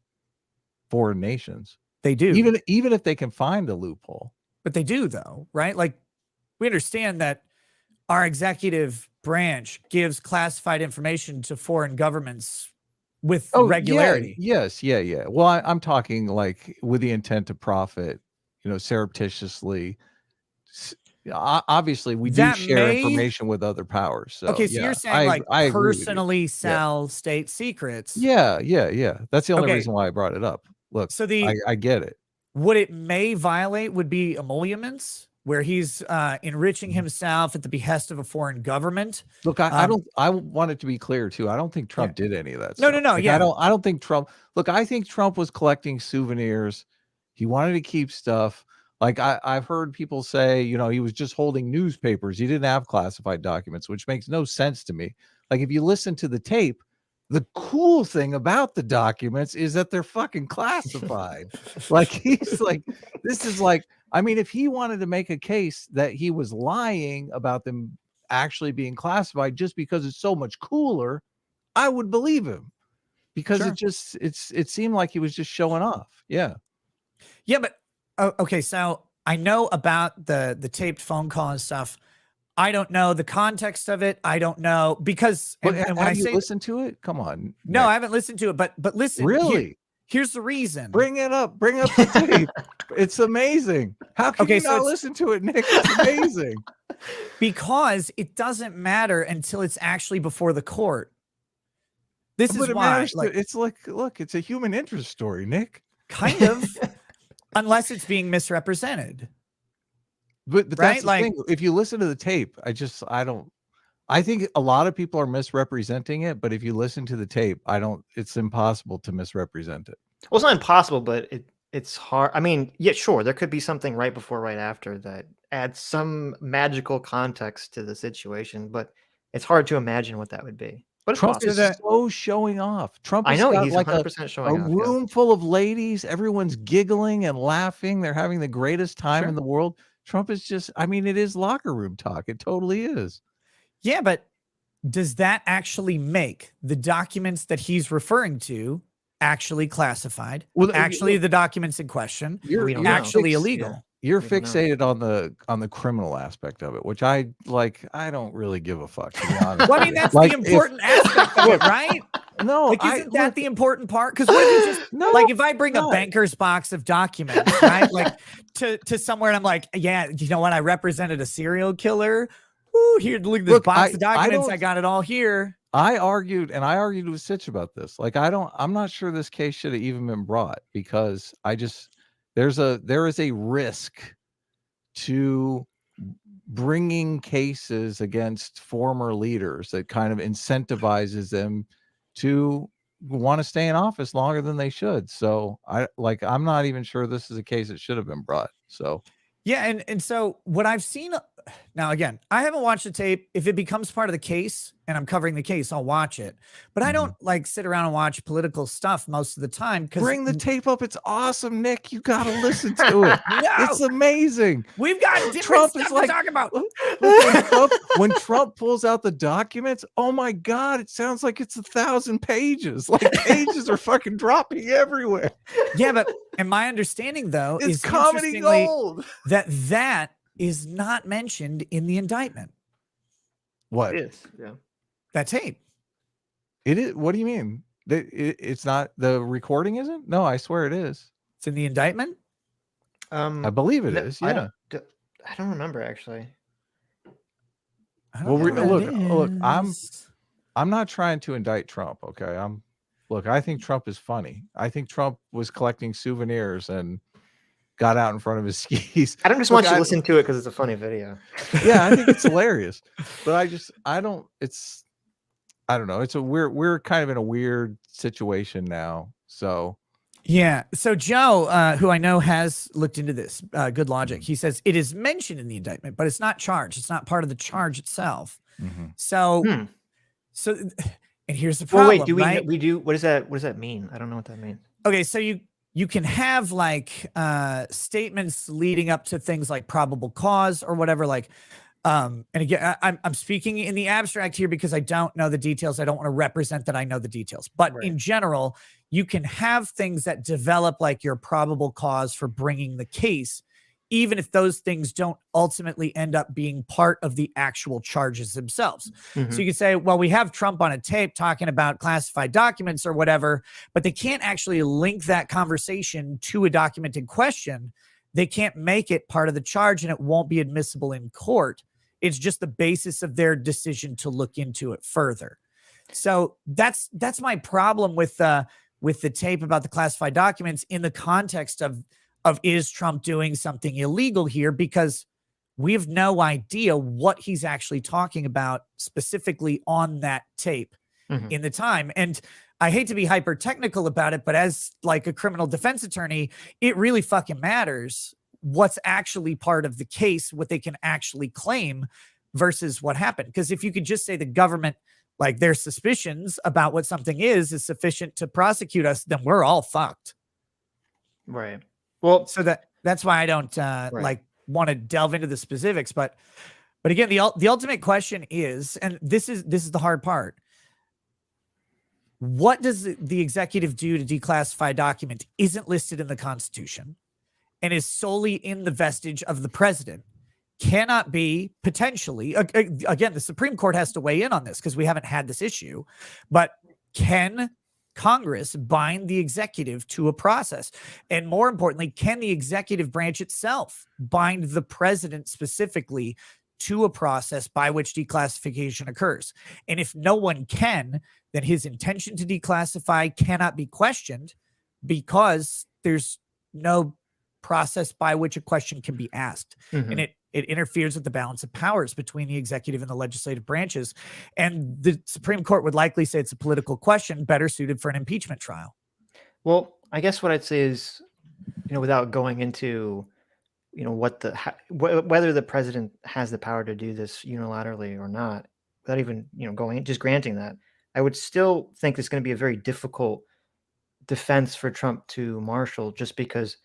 foreign nations. They do, even if they can find a loophole. But they do, though, right? Like, we understand that our executive branch gives classified information to foreign governments with regularity. Yeah, yes. Well, I'm talking like with the intent to profit, surreptitiously. Obviously, we do share information with other powers. So, okay, so you're saying I personally sell state secrets. Yeah. That's the only reason why I brought it up. Look, so I get it. What it may violate would be emoluments, where he's enriching himself at the behest of a foreign government. Look, I want it to be clear too. I don't think Trump did any of that. No. I don't think Trump. Look, I think Trump was collecting souvenirs. He wanted to keep stuff. Like I've heard people say, he was just holding newspapers. He didn't have classified documents, which makes no sense to me. Like if you listen to the tape, the cool thing about the documents is that they're fucking classified. Like he's like, this is like, I mean, if he wanted to make a case that he was lying about them actually being classified just because it's so much cooler, I would believe him, because it seemed like he was just showing off. Yeah. But okay. So I know about the taped phone call and stuff. I don't know the context of it. I don't know because and when I say listen to it, come on. No, I haven't listened to it, but listen. Really? Here's the reason. Bring it up. Bring up the tape. It's amazing. How can you not listen to it, Nick? It's amazing. Because it doesn't matter until it's actually before the court. This is why. It's like, look, it's a human interest story, Nick. Kind of. Unless it's being misrepresented. But that's the thing. If you listen to the tape, I think a lot of people are misrepresenting it, but if you listen to the tape, it's impossible to misrepresent it. Well, it's not impossible, but it's hard. I mean, yeah, sure. There could be something right before, right after that adds some magical context to the situation, but it's hard to imagine what that would be. But Trump is so showing off. Trump is he's like 100% showing off. A room full of ladies, everyone's giggling and laughing. They're having the greatest time in the world. Trump is just, I mean, it is locker room talk. It totally is. Yeah, but does that actually make the documents that he's referring to actually classified? Well, actually, the documents in question actually illegal. Yeah. You're fixated on the criminal aspect of it, which I don't really give a fuck, to be honest. Well, I mean, that's the important aspect of it, right? No, isn't that the important part? Because what if you just if I bring a banker's box of documents, right, like to somewhere, and I'm like, yeah, you know what? I represented a serial killer. Ooh, here, look at this box of documents. I got it all here. I argued with Sitch about this. Like, I'm not sure this case should have even been brought, because there is a risk to bringing cases against former leaders that kind of incentivizes them to want to stay in office longer than they should. So I'm not even sure this is a case that should have been brought. So yeah, and so what I've seen now again, I haven't watched the tape. If it becomes part of the case and I'm covering the case, I'll watch it. But I don't like sit around and watch political stuff most of the time because Bring the tape up. It's awesome, Nick. You got to listen to it. It's amazing. we've got different Trump stuff is to like- talk about. When Trump pulls out the documents, oh my God, it sounds like it's 1,000 pages. Like pages are fucking dropping everywhere. Yeah, but and my understanding though It's is comedy interestingly gold. that is not mentioned in the indictment. What? It is. Yeah. That tape. It is. What do you mean? It's not, the recording isn't? No, I swear it is. It's in the indictment. I believe it no, is. I Yeah. don't remember actually. I Well, don't know what it look, is. I'm not trying to indict Trump. Okay. Look, I think Trump is funny. I think Trump was collecting souvenirs and got out in front of his skis. I don't just want you to listen to it because it's a funny video. Yeah, I think it's hilarious. But I don't know. It's we're kind of in a weird situation now. So Yeah. So Joe, who I know has looked into this, good logic. He says it is mentioned in the indictment, but it's not charged. It's not part of the charge itself. So, so, and here's the problem. Well, wait, right? we do? What does that mean? I don't know what that means. Okay, so you can have like statements leading up to things like probable cause or whatever. Like, and again, I'm speaking in the abstract here because I don't know the details. I don't want to represent that I know the details. But in general, you can have things that develop like your probable cause for bringing the case, even if those things don't ultimately end up being part of the actual charges themselves. So you can say, well, we have Trump on a tape talking about classified documents or whatever, but they can't actually link that conversation to a document in question. They can't make it part of the charge and it won't be admissible in court. It's just the basis of their decision to look into it further. So that's my problem with the tape about the classified documents in the context of is Trump doing something illegal here? Because we have no idea what he's actually talking about specifically on that tape in the time. And I hate to be hyper technical about it, but as like a criminal defense attorney, it really fucking matters what's actually part of the case, what they can actually claim versus what happened. Because if you could just say the government, like their suspicions about what something is sufficient to prosecute us, then we're all fucked. Right. Well, so that's why I don't like want to delve into the specifics, but again, the ultimate question is, and this is the hard part. What does the executive do to declassify a document isn't listed in the Constitution and is solely in the vestige of the president? Cannot be potentially, again, the Supreme Court has to weigh in on this because we haven't had this issue, but can Congress bind the executive to a process? And more importantly, can the executive branch itself bind the president specifically to a process by which declassification occurs? And if no one can, then his intention to declassify cannot be questioned because there's no process by which a question can be asked. And it interferes with the balance of powers between the executive and the legislative branches. And the Supreme Court would likely say it's a political question better suited for an impeachment trial. Well, I guess what I'd say is, without going into, whether the president has the power to do this unilaterally or not, without even, just granting that, I would still think it's going to be a very difficult defense for Trump to marshal, just because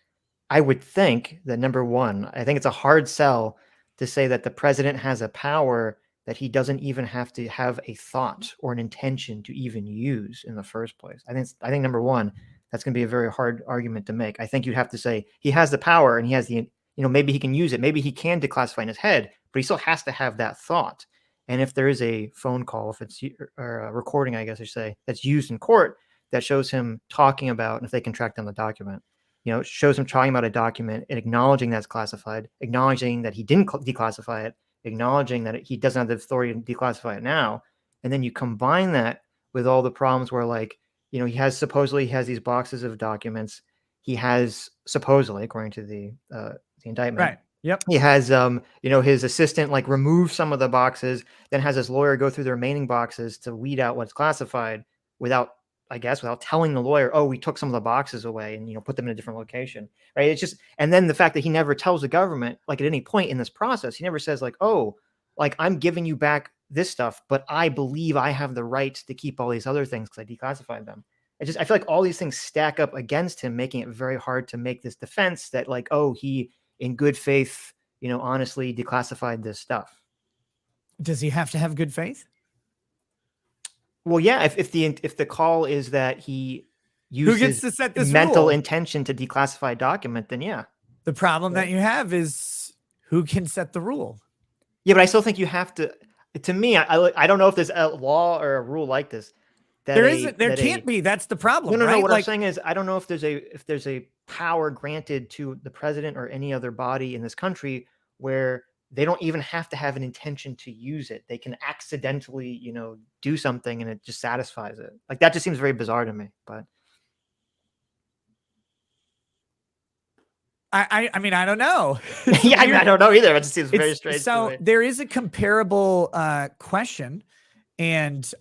I would think that, number one, I think it's a hard sell to say that the president has a power that he doesn't even have to have a thought or an intention to even use in the first place. I think number one, that's going to be a very hard argument to make. I think you'd have to say he has the power and he has the, maybe he can use it. Maybe he can declassify in his head, but he still has to have that thought. And if there is a phone call, if it's or a recording, I guess I should say, that's used in court that shows him talking about, and if they can track down the document, it shows him talking about a document and acknowledging that's classified, acknowledging that he didn't declassify it, acknowledging that he doesn't have the authority to declassify it now. And then you combine that with all the problems where, like, he has these boxes of documents. He has supposedly, according to the indictment, right? Yep. He has, his assistant like remove some of the boxes, then has his lawyer go through the remaining boxes to weed out what's classified without I guess, without telling the lawyer, oh, we took some of the boxes away and, you know, put them in a different location, right? It's just, and then the fact that he never tells the government, like at any point in this process, he never says like, oh, like I'm giving you back this stuff, but I believe I have the right to keep all these other things because I declassified them. I feel like all these things stack up against him, making it very hard to make this defense that like, oh, he in good faith, you know, honestly declassified this stuff. Does he have to have good faith? Well, yeah, if the call is that he uses Who gets to set this mental rule? intention to declassify a document, then yeah. The problem that you have is who can set the rule? Yeah, but I still think you have to. To me, I don't know if there's a law or a rule like this. There can't be. That's the problem. No. Right? What I'm saying is, I don't know if there's a power granted to the president or any other body in this country where they don't even have to have an intention to use it. They can accidentally, you know, do something and it just satisfies it. Like that just seems very bizarre to me. But I mean, I don't know. yeah, I don't know either. It just seems very strange. So there is a comparable question, and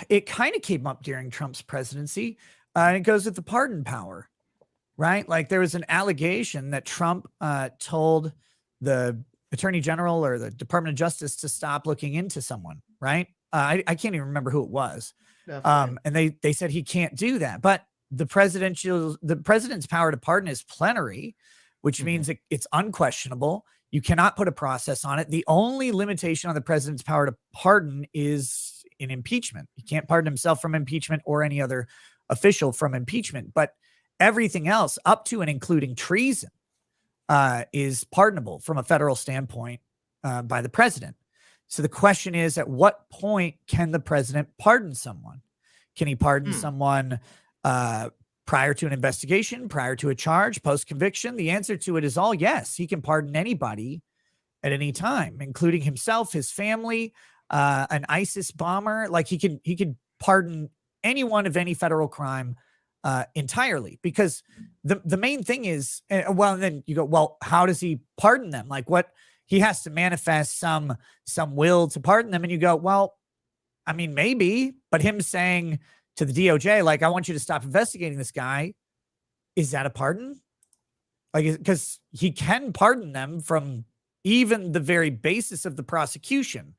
it kind of came up during Trump's presidency. It goes with the pardon power, right? Like there was an allegation that Trump told the Attorney General or the Department of Justice to stop looking into someone, right? I can't even remember who it was. And they said he can't do that, but the president's power to pardon is plenary, which means it's unquestionable. You cannot put a process on it. The only limitation on the president's power to pardon is in impeachment. He can't pardon himself from impeachment or any other official from impeachment, but everything else up to and including treason is pardonable from a federal standpoint by the president. So the question is, at what point can the president pardon someone? Can he pardon someone prior to an investigation, prior to a charge, post-conviction? The answer to it is all yes. He can pardon anybody at any time, including himself, his family, an ISIS bomber. Like he could pardon anyone of any federal crime entirely, because the main thing is, well, and then you go, well, how does he pardon them? Like what? He has to manifest some will to pardon them. And you go, well, I mean, maybe, but him saying to the DOJ, like, I want you to stop investigating this guy, is that a pardon? Like, because he can pardon them from even the very basis of the prosecution.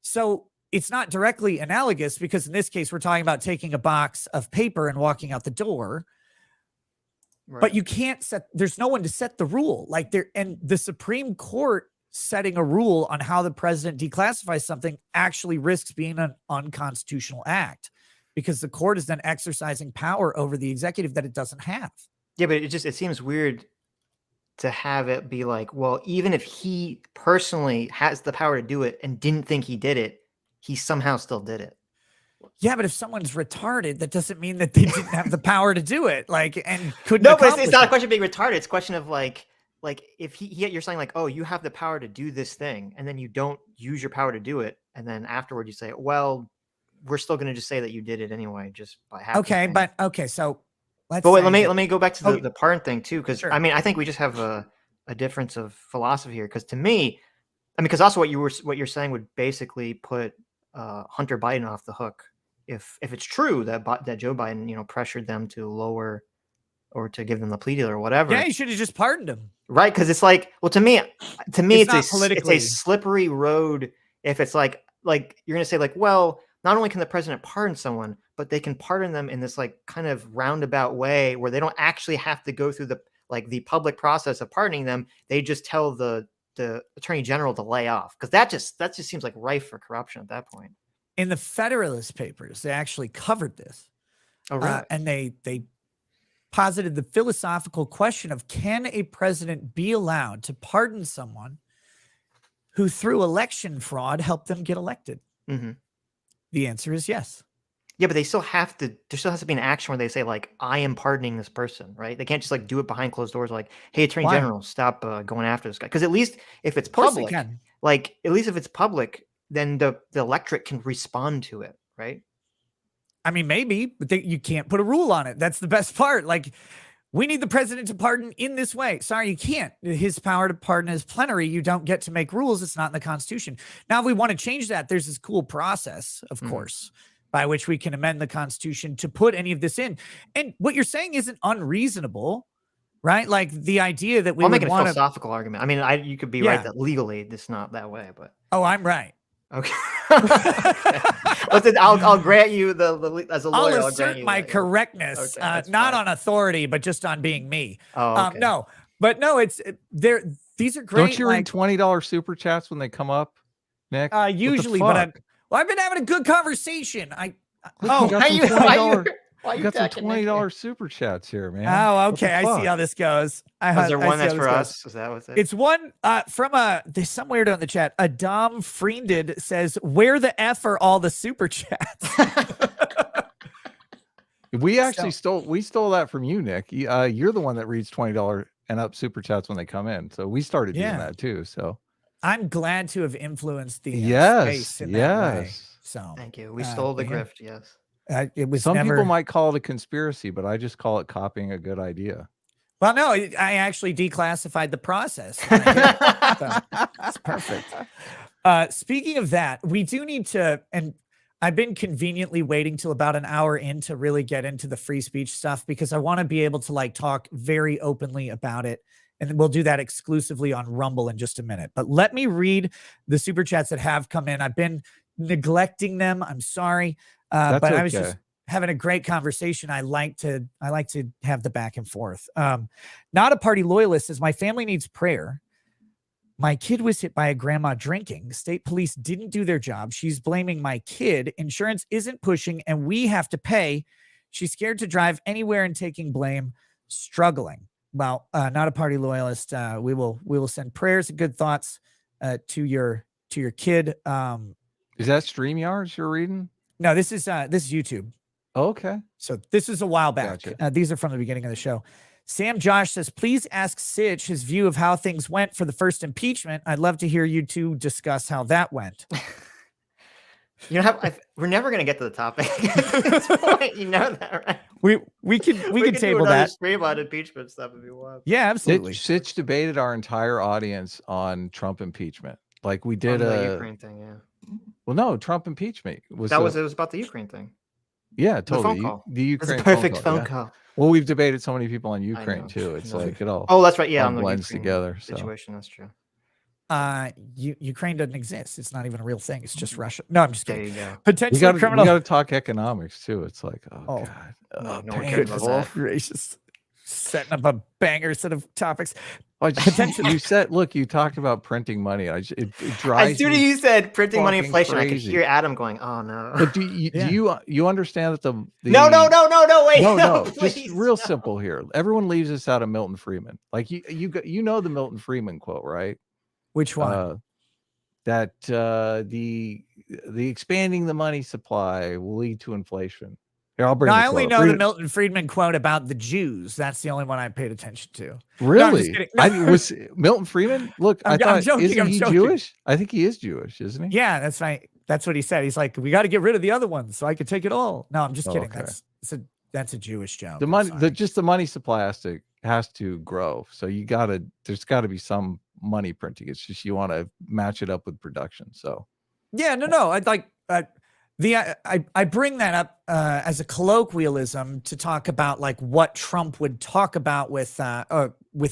So it's not directly analogous, because in this case, we're talking about taking a box of paper and walking out the door. Right. But you can't there's no one to set the rule. Like and the Supreme Court setting a rule on how the president declassifies something actually risks being an unconstitutional act, because the court is then exercising power over the executive that it doesn't have. Yeah, but it seems weird to have it be like, well, even if he personally has the power to do it and didn't think he did it, he somehow still did it. Yeah, but if someone's retarded, that doesn't mean that they didn't have the power to do it. Like, and couldn't. No, but it's not a question of being retarded. It's a question of like if you're saying like, oh, you have the power to do this thing, and then you don't use your power to do it, and then afterward you say, well, we're still going to just say that you did it anyway, just by having. Okay, so let's. But wait, let me go back to the pardon thing too, because sure. I mean, I think we just have a difference of philosophy here. Because to me, I mean, because also what you're saying would basically put Hunter Biden off the hook if it's true that Joe Biden, you know, pressured them to lower or to give them the plea deal or whatever. Yeah, you should have just pardoned him. Right, because it's like, well, to me, it's a slippery road. If it's like you're gonna say like, well, not only can the president pardon someone, but they can pardon them in this like kind of roundabout way where they don't actually have to go through the public process of pardoning them. They just tell the attorney general to lay off, because that just seems like rife for corruption at that point. In the Federalist Papers, they actually covered this. Oh, really? And they posited the philosophical question of, can a president be allowed to pardon someone who through election fraud helped them get elected? Mm-hmm. The answer is yes. Yeah, but there still has to be an action where they say like, I am pardoning this person, right? They can't just like do it behind closed doors. Like, hey, Attorney General, stop going after this guy. Because at least if it's public, then the electorate can respond to it, right? I mean, maybe, but you can't put a rule on it. That's the best part. Like, we need the president to pardon in this way. Sorry, you can't. His power to pardon is plenary. You don't get to make rules. It's not in the Constitution. Now, if we want to change that, there's this cool process, of course, by which we can amend the Constitution to put any of this in. And what you're saying isn't unreasonable, right? Like the idea that we I'll would make a want to. philosophical argument. I mean, you could be right that legally it's not that way, but Oh, I'm right. okay. I'll grant you the as a lawyer. I'll assert my correctness, not on authority, but just on being me. Oh, okay. No, but no, it's there. These are great. Don't you read $20 super chats when they come up, Nick? Usually, but I've been having a good conversation. Why you got some $20 super chats here, man? Oh, okay. I see how this goes. Is there one that's for us? Is that what's it? It's one from there's some weirdo in the chat. Adam Friended says, "Where the F are all the super chats?" We actually stole that from you, Nick. You're the one that reads $20 and up super chats when they come in. So we started doing that too. So I'm glad to have influenced the space in that way. So thank you. We stole the grift. Yes. It was people might call it a conspiracy, but I just call it copying a good idea. Well, no, I actually declassified the process. That's perfect. Speaking of that, we do need to, and I've been conveniently waiting till about an hour in to really get into the free speech stuff because I want to be able to like talk very openly about it. And we'll do that exclusively on Rumble in just a minute. But let me read the super chats that have come in. I've been neglecting them. I'm sorry. But okay. I was just having a great conversation. I like to have the back and forth. Not a party loyalist says my family needs prayer. My kid was hit by a grandma drinking. State police didn't do their job. She's blaming my kid. Insurance isn't pushing and we have to pay. She's scared to drive anywhere and taking blame, struggling. Well, not a party loyalist. We will send prayers and good thoughts to your kid. Is that StreamYards you're reading? No, this is YouTube. Oh, okay. So this is a while back. Gotcha. These are from the beginning of the show. Sam Josh says, please ask Sitch his view of how things went for the first impeachment. I'd love to hear you two discuss how that went. You know, we're never going to get to the topic at this point. You know that, right? We can table that. Stream on impeachment stuff if you want. Yeah, absolutely. Sitch debated our entire audience on Trump impeachment. Like we did the Ukraine thing, yeah. Well, no, Trump impeachment it was about the Ukraine thing. Yeah, totally. The phone call. The Ukraine it's a perfect phone call. Well, we've debated so many people on Ukraine too. It's like it all. Oh, that's right. Yeah, on the blends Ukraine together. Situation. That's true. Ukraine doesn't exist. It's not even a real thing. It's just Russia. No, I'm just kidding. There you go. Potentially criminal. We got to talk economics too. It's like, oh God, no one cares about that. Gracious. Setting up a banger set of topics. You said, look, you talked about printing money. It drives. As soon as you said printing money, inflation, crazy. I could hear Adam going, "Oh no!" But do you understand that the no, wait, no, please, just real simple here. Everyone leaves us out of Milton Friedman. Like you know the Milton Friedman quote, right? Which one? That the expanding the money supply will lead to inflation. Here, I'll bring. No, I only know the Milton Friedman quote about the Jews. That's the only one I paid attention to. Really? No, was Milton Friedman? Look, I'm joking. Isn't he Jewish? I think he is Jewish, isn't he? Yeah, that's right. That's what he said. He's like, we got to get rid of the other ones so I could take it all. No, I'm just kidding. Okay. That's a Jewish joke. The money, the money supply has to grow. So there's got to be some money printing. It's just you want to match it up with production. So yeah, no. I'd like. I bring that up as a colloquialism to talk about like what Trump would talk about with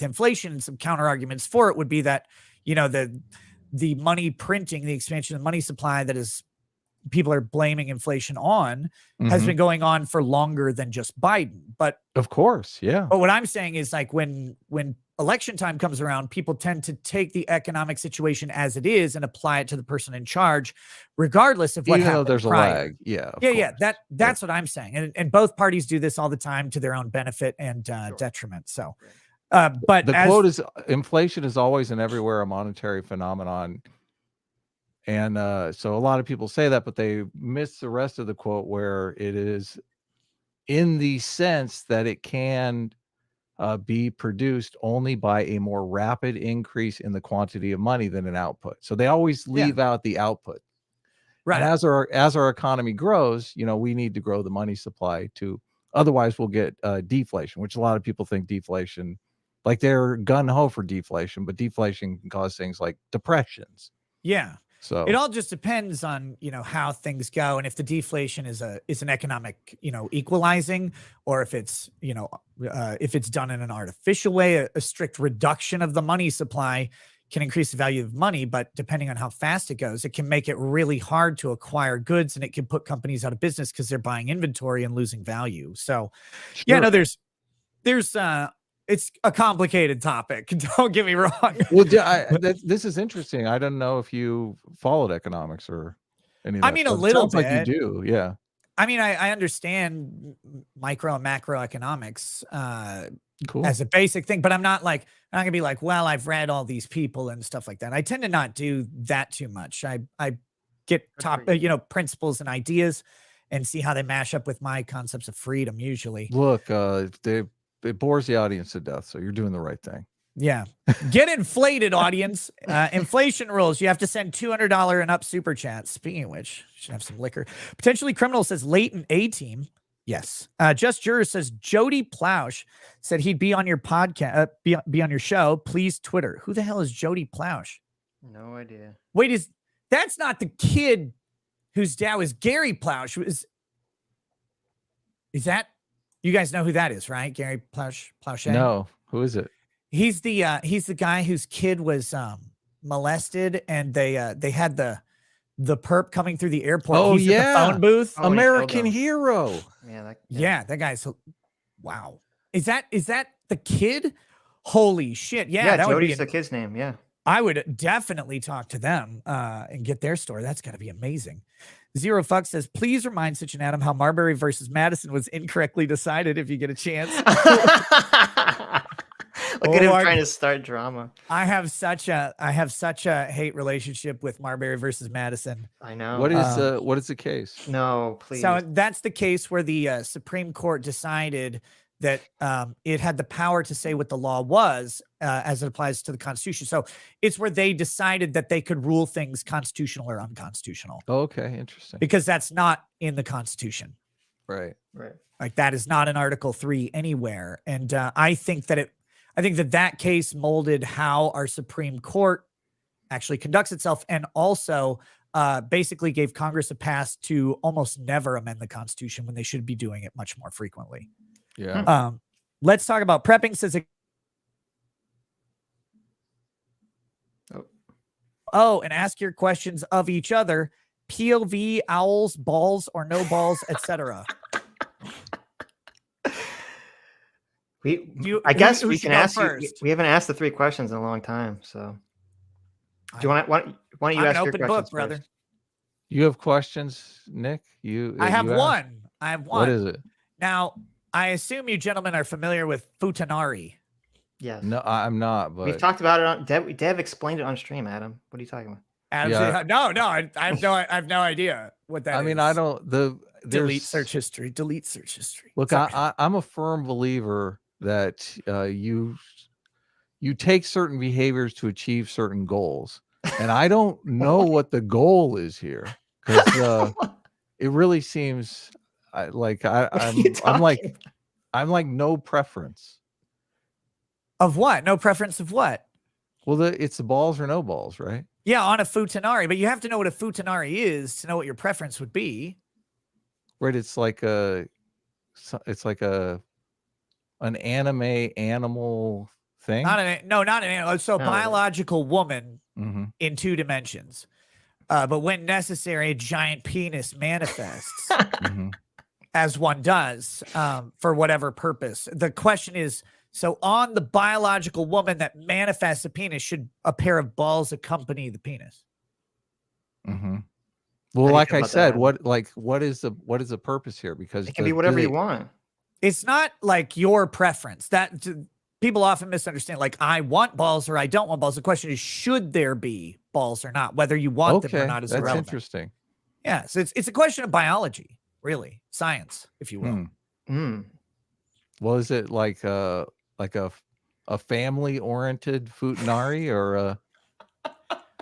inflation, and some counter arguments for it would be that, you know, the money printing, the expansion of the money supply that is people are blaming inflation on has been going on for longer than just Biden. But of course, yeah. But what I'm saying is like when election time comes around, people tend to take the economic situation as it is and apply it to the person in charge, regardless of what happened. Even though there's prior. A lag. Yeah. Yeah. That's what I'm saying. And both parties do this all the time to their own benefit and detriment. So, but the quote is inflation is always and everywhere a monetary phenomenon. And so a lot of people say that, but they miss the rest of the quote where it is in the sense that it can be produced only by a more rapid increase in the quantity of money than an output. So they always leave out the output. Right. And as our economy grows, you know, we need to grow the money supply too. Otherwise, we'll get deflation, which a lot of people think deflation, like they're gun ho for deflation, but deflation can cause things like depressions. Yeah. So it all just depends on, how things go, and if the deflation is an economic, equalizing, or if it's, if it's done in an artificial way. A strict reduction of the money supply can increase the value of money, but depending on how fast it goes, it can make it really hard to acquire goods, and it can put companies out of business because they're buying inventory and losing value. So, yeah, no, there's it's a complicated topic. Don't get me wrong. Well, this is interesting. I don't know if you followed economics or any of that. I mean, a stuff. It little sounds bit. like you do. Yeah. I mean, I understand micro and macroeconomics Cool. as a basic thing, but I'm not gonna be like, well, I've read all these people and stuff like that. I tend to not do that too much. I get principles and ideas and see how they mash up with my concepts of freedom usually. Look, it bores the audience to death, so you're doing the right thing. Yeah. Get inflated, audience. Inflation rules. You have to send $200 and up super chats. Speaking of which, should have some liquor. Potentially criminal says latent A team. Yes. Just Juror says Jody Plausch said he'd be on your podcast, be on your show. Please Twitter. Who the hell is Jody Plausch? No idea. Wait, that's not the kid whose dad was Gary Plausch? Is that, you guys know who that is, right? Gary Plausch? No, who is it? He's the guy whose kid was molested, and they had the perp coming through the airport. Oh, He's at the phone booth. Oh, American Hero. Yeah, that guy's wow. Is that the kid? Holy shit! Yeah, that Jody's would be the kid's name. Yeah, I would definitely talk to them and get their story. That's got to be amazing. Zero Fuck says, please remind Sitch and Adam how Marbury versus Madison was incorrectly decided if you get a chance. Look at him trying to start drama. I have such a hate relationship with Marbury versus Madison. I know. What is the case? No, please. So that's the case where the Supreme Court decided that it had the power to say what the law was as it applies to the Constitution. So it's where they decided that they could rule things constitutional or unconstitutional. Okay, interesting. Because that's not in the Constitution. Right. Like that is not in Article 3 anywhere. And I think that case molded how our Supreme Court actually conducts itself, and also basically gave Congress a pass to almost never amend the Constitution when they should be doing it much more frequently. Yeah. Let's talk about prepping. Says and ask your questions of each other. POV, owls, balls, or no balls, etc. I guess we can ask first? you. We haven't asked the 3 questions in a long time, so do you want? Why don't you ask your questions book, brother? first? You have questions, Nick? I have one. What is it? Now, I assume you gentlemen are familiar with futanari. Yes. No, I'm not. But we've talked about it on Dev explained it on stream. Adam, what are you talking about? Adam, no, I have no idea what that is. I mean, I don't. Delete search history. Delete search history. Look, I'm a firm believer that you take certain behaviors to achieve certain goals, and I don't know what the goal is here, because it really seems I'm like no preference of what? No preference of what? Well, it's the balls or no balls, right? Yeah, on a futanari, but you have to know what a futanari is to know what your preference would be. Right, it's like an anime animal thing. Not an animal. So biological woman in 2 dimensions. But when necessary, a giant penis manifests as one does for whatever purpose. The question is, so on the biological woman that manifests a penis, should a pair of balls accompany the penis? Well, like I said, what is the purpose here? Because it can be whatever you want. It's not like your preference. That people often misunderstand. Like, I want balls or I don't want balls. The question is, should there be balls or not? Whether you want them or not is irrelevant. That's interesting. Yeah, so it's a question of biology, really, science, if you will. Well, is it like a family-oriented futanari, or a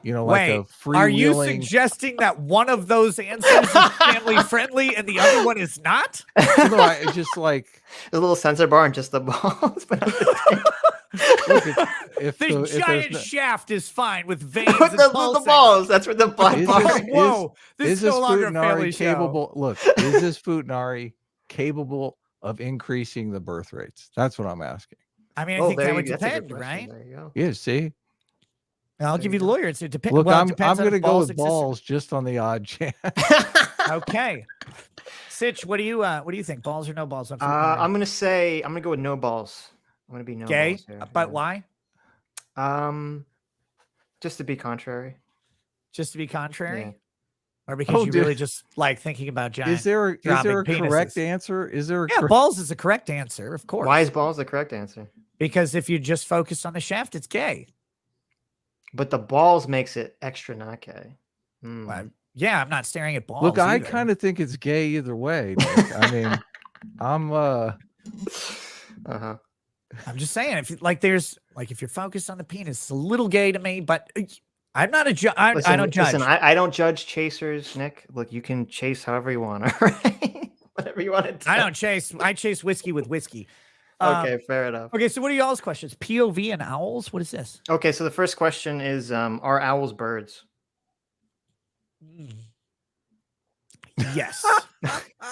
freewheeling? Are you suggesting that one of those answers is family-friendly and the other one is not? No, it's just like a little sensor bar and just the balls. Look, if This there's giant no- shaft is fine with veins with and the pulsing. balls. That's where the blood Is balls. this- Whoa, this is is this no longer a family Futanari show. capable? Look, is this Futanari capable of increasing the birth rates? That's what I'm asking. I mean, I think that would that's a good depend, question. right? There you go. Yeah, see, I'll There give you you the go. lawyer. It depends. look, well, it I'm depends on gonna go with existence. balls just on the odd chance. Okay. Sitch, what do you think? Balls or no balls on I'm gonna go with no balls. I'm gonna be no gay? balls here. But yeah. why? Just to be contrary. Just to be contrary? Yeah. Or because Oh, you dude. really just like thinking about giant Is there a throbbing correct penises? answer? Is there a Yeah, balls is the correct answer, of course. Why is balls the correct answer? Because if you just focus on the shaft, it's gay. But the balls makes it extra not gay. Well, yeah, I'm not staring at balls. Look, I either. kind of think it's gay either way, Nick. I mean, I'm Uh-huh. I'm just saying, if if you're focused on the penis, it's a little gay to me, but I'm not a judge. I don't judge. Listen, I don't judge chasers, Nick. Look, you can chase however you want, all right? Whatever you want to do. I don't chase. I chase whiskey with whiskey. Okay, fair enough. Okay, so what are y'all's questions? POV and owls? What is this? Okay, so the first question is, are owls birds? Yes.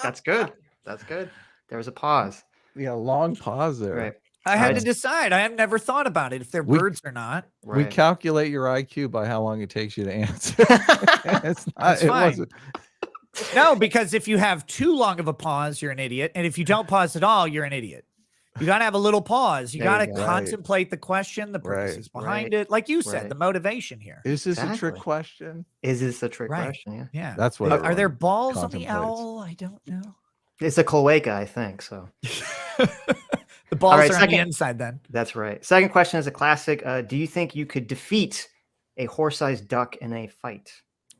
That's good. That's good. There was a pause. yeah, long pause there. Right. I had to Right. decide. I have never thought about it if they're We- birds or not. We Right. calculate your IQ by how long it takes you to answer. It's not. That's It fine. wasn't. No, because if you have too long of a pause, you're an idiot. And if you don't pause at all, you're an idiot. You got to have a little pause. You There you got to go. contemplate the question, the purposes behind it. Like you said, Right. the motivation here. Is this a trick Exactly. question? Is this a trick Right. question? Yeah. Yeah. That's what. Are there everyone balls on the contemplates. owl? I don't know. It's a cloaca, I think. So The balls right, are on the second- inside then. that's right. Second question is a classic. Do you think you could defeat a horse-sized duck in a fight?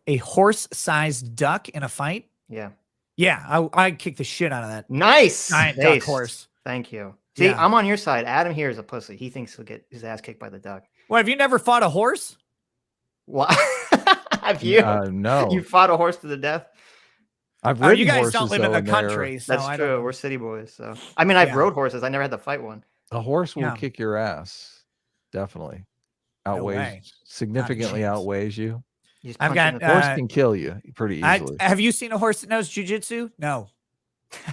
A horse-sized duck in a fight? Yeah. Yeah, I'd kick the shit out of that Nice. giant duck Based. horse. Thank you. See, Yeah. I'm on your side. Adam here is a pussy. He thinks he'll get his ass kicked by the duck. Well, have you never fought a horse? What? Have you? No, You fought a horse to the death? I've Oh, ridden you guys horses, don't live in though, the and they're- country, so That's I true. don't. We're city boys. So I mean, I've Yeah. rode horses. I never had to fight one. A horse will Yeah. kick your ass. Definitely No way. significantly chance. outweighs you. You just I've punch it in got, the Horse face. can kill you pretty easily. Have you seen a horse that knows jujitsu? No.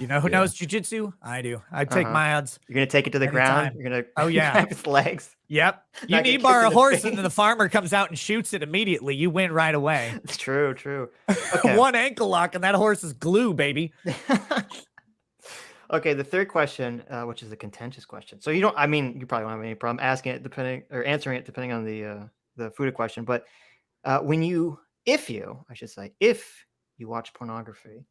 You know who Yeah. knows jujitsu? I do. I'd take Uh-huh. my odds. You're gonna take it to the ground. Anytime. You're gonna Oh, yeah. grab its legs. Yep. You Not get need kicked bar in a the horse, and then the face. farmer comes out and shoots it immediately. You win right away. It's true. True. Okay. One ankle lock, and that horse is glue, baby. Okay, the third question, which is a contentious question. So you don't. I mean, you probably won't have any problem asking it, answering it, depending on the food question. But if you watch pornography,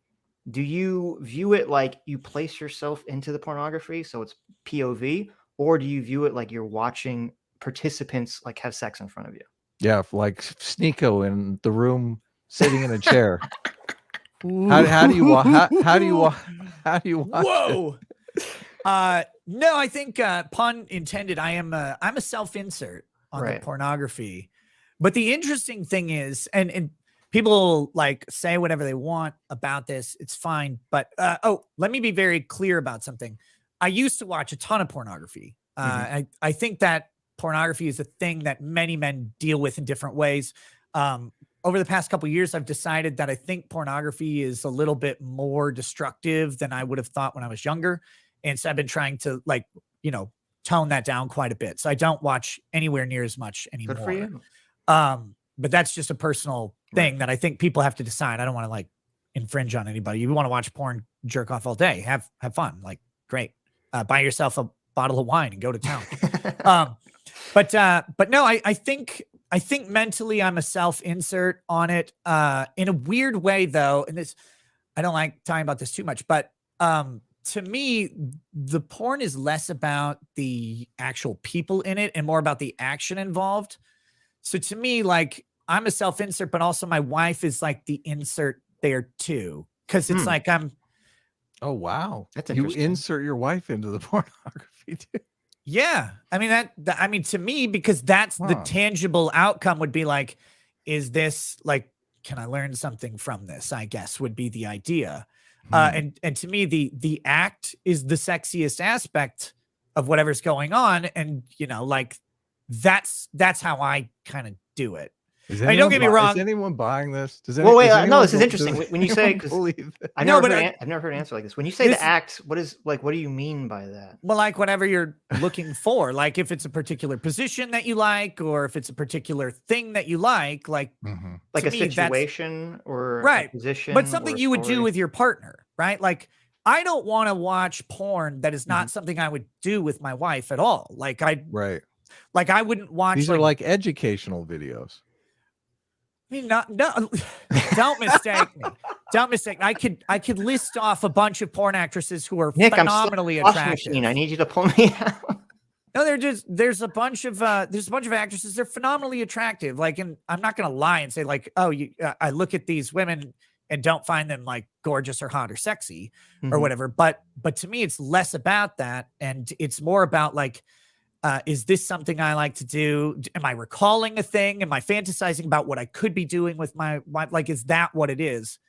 do you view it like you place yourself into the pornography, so it's POV, or do you view it like you're watching participants like have sex in front of you? Yeah, like Sneeko in the room, sitting in a chair. How do you watch? How do you watch? How do you watch? Whoa. No, I think pun intended. I'm a self-insert on the Right. pornography. But the interesting thing is, and people like say whatever they want about this, it's fine. But let me be very clear about something. I used to watch a ton of pornography. I think that pornography is a thing that many men deal with in different ways. Over the past couple of years, I've decided that I think pornography is a little bit more destructive than I would have thought when I was younger. And so I've been trying to tone that down quite a bit. So I don't watch anywhere near as much anymore. Good for you. But that's just a personal thing that I think people have to decide. I don't want to infringe on anybody. You want to watch porn, jerk off all day, have fun. Great. Buy yourself a bottle of wine and go to town. But no, I think mentally I'm a self-insert on it. In a weird way though, and this, I don't like talking about this too much, but to me, the porn is less about the actual people in it and more about the action involved. So to me, I'm a self-insert, but also my wife is the insert there too. Cause it's I'm, Oh wow, That's you interesting. insert your wife into the pornography too. yeah. I mean, I mean, to me, because that's the Huh. tangible outcome would be is this can I learn something from this? I guess would be the idea. And to me, the act is the sexiest aspect of whatever's going on. And, like that's how I kind of do it. Don't get me wrong. Is anyone buying this? Well, wait, no, this is interesting. When you say, because I've never heard an answer like this. When you say the act, what do you mean by that? Well, like whatever you're looking for, like if it's a particular position that you like, or if it's a particular thing that you like like a situation or right. a position, but something you would do with your partner, right? Like I don't want to watch porn that is not something I would do with my wife at all. Like I wouldn't watch. These are like educational videos. I mean, no, don't mistake me. Don't mistake me. I could list off a bunch of porn actresses who are Nick, phenomenally attractive. I need you to pull me out. No, there's a bunch of actresses. They're phenomenally attractive. Like, and I'm not gonna lie and say like, oh, I look at these women and don't find them like gorgeous or hot or sexy or whatever. But to me, it's less about that, and it's more about like, is this something I like to do? Am I recalling a thing? Am I fantasizing about what I could be doing with my wife? Like, is that what it is?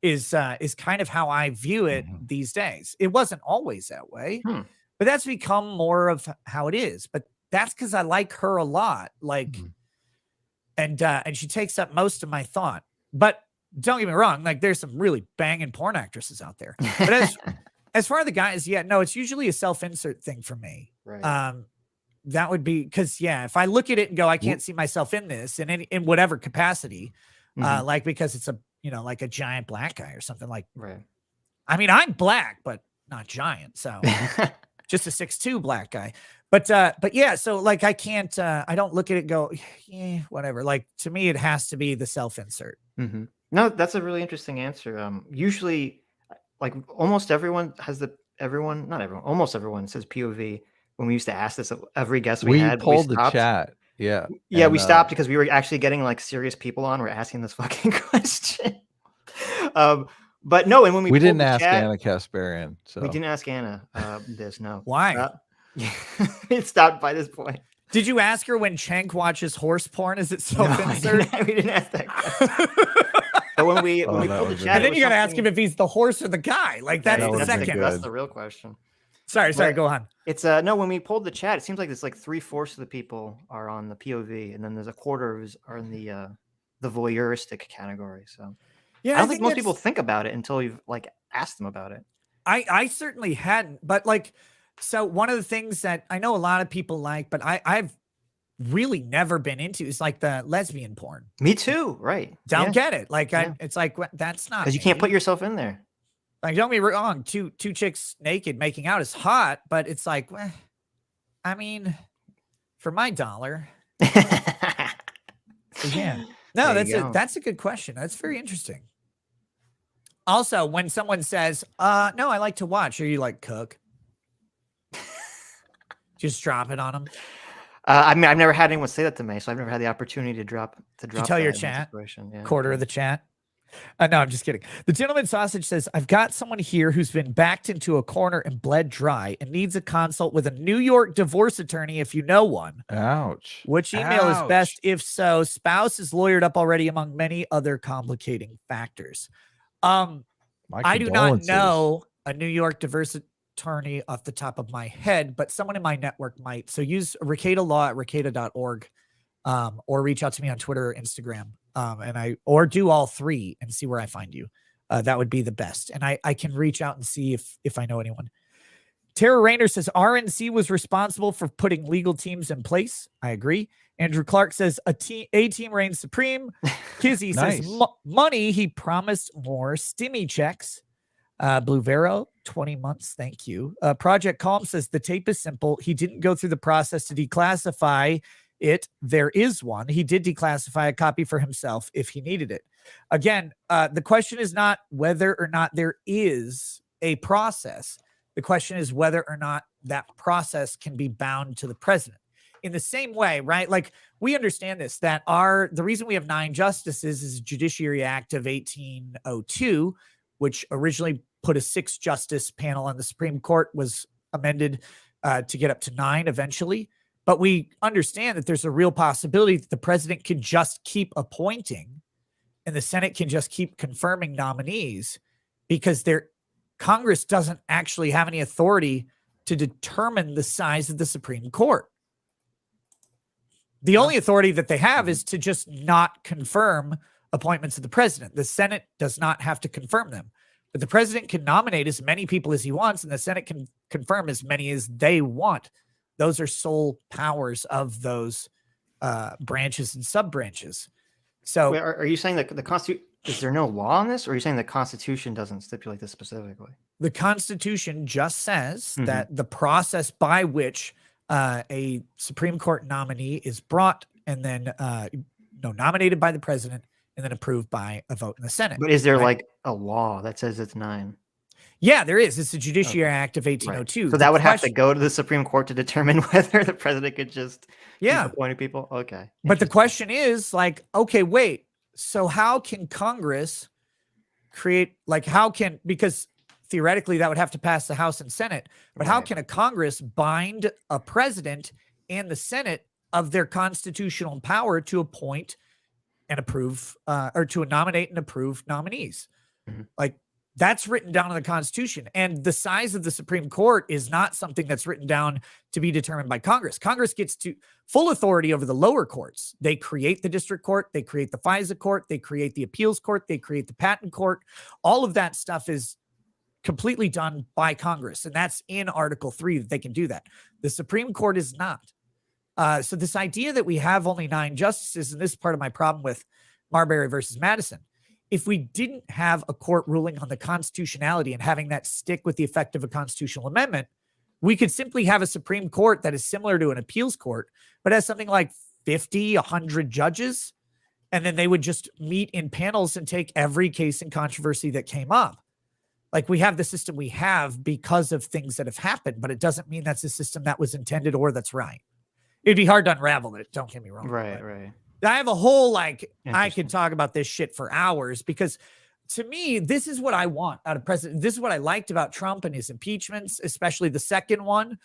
Is kind of how I view it these days. It wasn't always that way, but that's become more of how it is. But that's because I like her a lot. Like, and she takes up most of my thought. But don't get me wrong, like there's some really banging porn actresses out there. But as far as the guys, no, it's usually a self-insert thing for me. Right. That would be because if I look at it and go, I can't see myself in this in whatever capacity, like because it's a like a giant black guy or something like. Right. I mean, I'm black, but not giant, so just a 6'2" black guy. But yeah, so like I can't. I don't look at it and go, whatever. Like to me, it has to be the self-insert. No, that's a really interesting answer. Usually, like almost everyone has not everyone, almost everyone says POV. When we used to ask this of every guest we had, pulled the chat. Yeah. And, we stopped because we were actually getting like serious people on. We're asking this fucking question. But no, and when we didn't ask Anna Kasparian, so we didn't ask Anna this. No, why? It stopped by this point. Did you ask her when Cenk watches horse porn? Is it self-insert? No, we didn't ask that question. But when we pulled the chat, and then you got to ask him if he's the horse or the guy. Like that's the second. That's the real question. Sorry, go on. It's no, when we pulled the chat, it seems like it's like 3/4 of the people are on the POV, and then there's a quarter are in the voyeuristic category. So I don't think most people think about it until you've like asked them about it. I certainly hadn't, but like, so one of the things that I know a lot of people like, but I've really never been into is like the lesbian porn. Me too, right? Don't get it. Like it's like that's not because you can't put yourself in there. Like, don't get me wrong, two chicks naked making out is hot, but it's like, I mean, for my $1. Yeah. No, that's a good question. That's very interesting. Also, when someone says, no, I like to watch, are you like cook? Just drop it on them. I mean, I've never had anyone say that to me, so I've never had the opportunity to drop. You tell your chat, quarter of the chat. No, I'm just kidding. The Gentleman Sausage says, I've got someone here who's been backed into a corner and bled dry and needs a consult with a New York divorce attorney if you know one. Ouch. Which email is best? If so, spouse is lawyered up already among many other complicating factors. I do not know a New York divorce attorney off the top of my head, but someone in my network might. So use Ricada Law at ricada.org, or reach out to me on Twitter or Instagram. Or do all three and see where I find you. That would be the best. And I can reach out and see if I know anyone. Tara Rayner says RNC was responsible for putting legal teams in place. I agree. Andrew Clark says a team reigns supreme. Kizzy says money. He promised more stimmy checks. Blue Vero, 20 months. Thank you. Project Calm says the tape is simple. He didn't go through the process to declassify it. There is one. He did declassify a copy for himself if he needed it. Again, the question is not whether or not there is a process. The question is whether or not that process can be bound to the president. In the same way, right? Like we understand this, that the reason we have 9 justices is a Judiciary Act of 1802, which originally put a 6-justice panel on the Supreme Court, was amended to get up to 9 eventually. But we understand that there's a real possibility that the president can just keep appointing and the Senate can just keep confirming nominees because Congress doesn't actually have any authority to determine the size of the Supreme Court. The only authority that they have is to just not confirm appointments of the president. The Senate does not have to confirm them, but the president can nominate as many people as he wants, and the Senate can confirm as many as they want. Those are sole powers of those branches and sub-branches. So Wait, are you saying that the Constitution, is there no law on this, or are you saying the Constitution doesn't stipulate this specifically? the Constitution just says that the process by which a Supreme Court nominee is brought and then nominated by the president and then approved by a vote in the Senate. But is there like a law that says it's 9? Yeah, there is. It's the Judiciary Act of 1802. Right. So that would have to go to the Supreme Court to determine whether the president could just keep appointing people. Okay. But the question is like, okay, wait. So how can Congress create, like, because theoretically that would have to pass the House and Senate, but how can a Congress bind a president and the Senate of their constitutional power to appoint and approve or to nominate and approve nominees? Like, that's written down in the Constitution. And the size of the Supreme Court is not something that's written down to be determined by Congress. Congress gets to full authority over the lower courts. They create the district court. They create the FISA court. They create the appeals court. They create the patent court. All of that stuff is completely done by Congress. And that's in Article 3 that they can do that. The Supreme Court is not. So this idea that we have only 9 justices, and this is part of my problem with Marbury versus Madison. If we didn't have a court ruling on the constitutionality and having that stick with the effect of a constitutional amendment, we could simply have a Supreme Court that is similar to an appeals court, but has something like 50, 100 judges. And then they would just meet in panels and take every case in controversy that came up. Like, we have the system we have because of things that have happened, but it doesn't mean that's a system that was intended or that's right. It'd be hard to unravel it. Don't get me wrong. Right. I have a whole, I could talk about this shit for hours, because to me, this is what I want out of president. This is what I liked about Trump and his impeachments, especially the second one,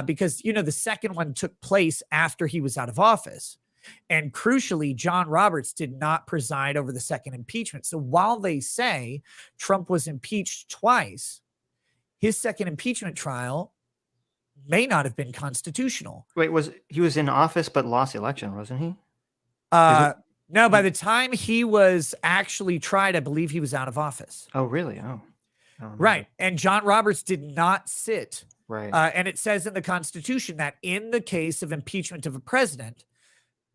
because, the second one took place after he was out of office. And crucially, John Roberts did not preside over the second impeachment. So while they say Trump was impeached twice, his second impeachment trial may not have been constitutional. Wait, he was in office but lost the election, wasn't he? No, by the time he was actually tried, I believe he was out of office. Oh, really? Oh, right. And John Roberts did not sit. Right. And it says in the Constitution that in the case of impeachment of a president,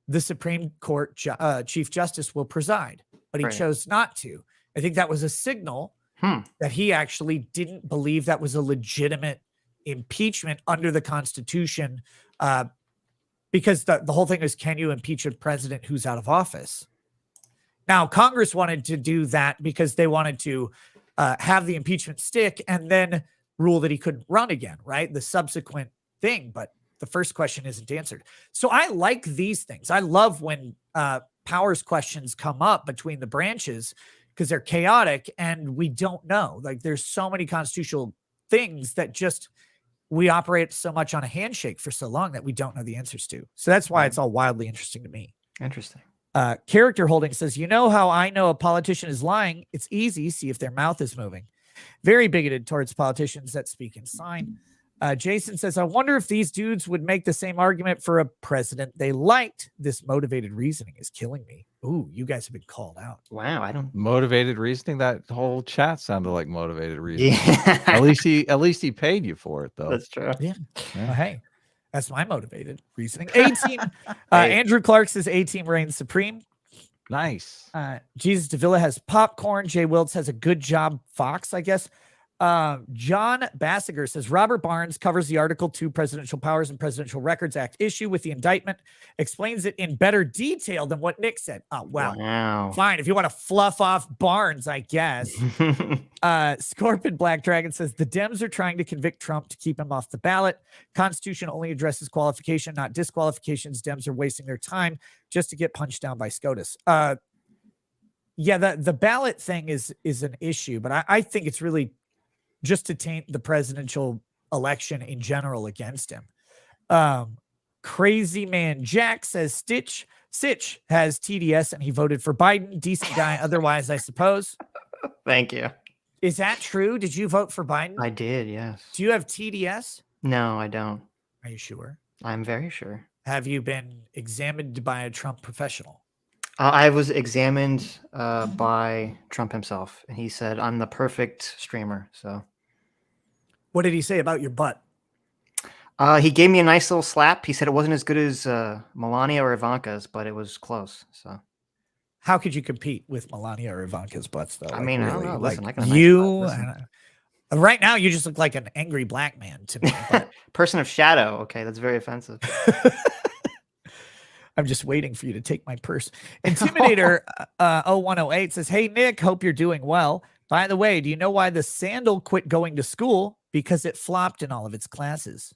the Supreme Court Chief Justice will preside, but he chose not to. I think that was a signal that he actually didn't believe that was a legitimate impeachment under the Constitution, because the whole thing is, can you impeach a president who's out of office? Now, Congress wanted to do that because they wanted to have the impeachment stick and then rule that he couldn't run again, right? The subsequent thing, but the first question isn't answered. So I like these things. I love when powers questions come up between the branches, because they're chaotic and we don't know. Like, there's so many constitutional things that just, we operate so much on a handshake for so long that we don't know the answers to. So that's why it's all wildly interesting to me. Interesting. Character Holding says, you know how I know a politician is lying? It's easy. See if their mouth is moving. Very bigoted towards politicians that speak in sign. Jason says, I wonder if these dudes would make the same argument for a president they liked. This motivated reasoning is killing me. Ooh, you guys have been called out. Wow, I don't. Motivated reasoning. That whole chat sounded like motivated reasoning. Yeah. At least he paid you for it, though. That's true. Yeah. Well, hey, that's my motivated reasoning. A-team. Andrew Clark says A-team reigns supreme. Nice. Jesus Davila has popcorn. Jay Wiltz has a good job. Fox, I guess. John Bassiger says Robert Barnes covers the Article 2 Presidential Powers and Presidential Records Act issue with the indictment, explains it in better detail than what Nick said. Oh, wow. Fine. If you want to fluff off Barnes, I guess. Scorpion Black Dragon says the Dems are trying to convict Trump to keep him off the ballot. Constitution only addresses qualification, not disqualifications. Dems are wasting their time just to get punched down by SCOTUS. Yeah, the ballot thing is an issue, but I think it's really just to taint the presidential election in general against him. Crazy Man Jack says Sitch has TDS and he voted for Biden. Decent guy otherwise, I suppose. Thank you. Is that true? Did you vote for Biden? I did, yes. Do you have TDS? No, I don't. Are you sure? I'm very sure. Have you been examined by a Trump professional? I was examined by Trump himself, and he said I'm the perfect streamer. So What did he say about your butt? he gave me a nice little slap. He said it wasn't as good as Melania or Ivanka's, but it was close. So How could you compete with Melania or Ivanka's butts, though? I mean, I don't know. Listen, I got a nice you. butt. Listen. Right now, you just look like an angry black man to me. But Person of shadow. Okay, that's very offensive. I'm just waiting for you to take my purse. Intimidator 0108 says, "Hey Nick, hope you're doing well. By the way, do you know why the sandal quit going to school? Because it flopped in all of its classes."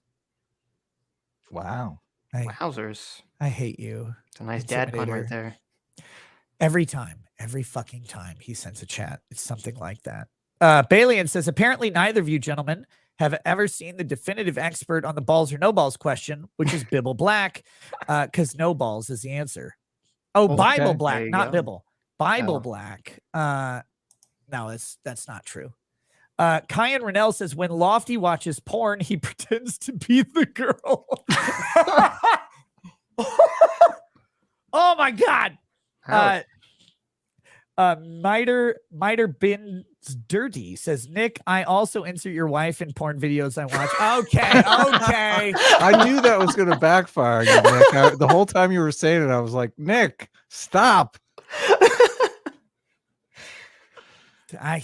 Wow. Wowzers. I hate you. It's a nice dad pun right Intimidator. there. Every fucking time he sends a chat, it's something like that. Balian says, apparently neither of you gentlemen have ever seen the definitive expert on the balls or no balls question, which is Bibble Black, because no balls is the answer. Oh, Okay, Bible there Black, you not go. Bibble. Bible Oh. Black. No, that's not true. Kyan Rennell says, when Lofty watches porn, he pretends to be the girl. Oh my God. Miter Bin's Dirty says, Nick, I also insert your wife in porn videos I watch. Okay. I knew that was going to backfire on you, Nick. The whole time you were saying it, I was like, Nick, stop. I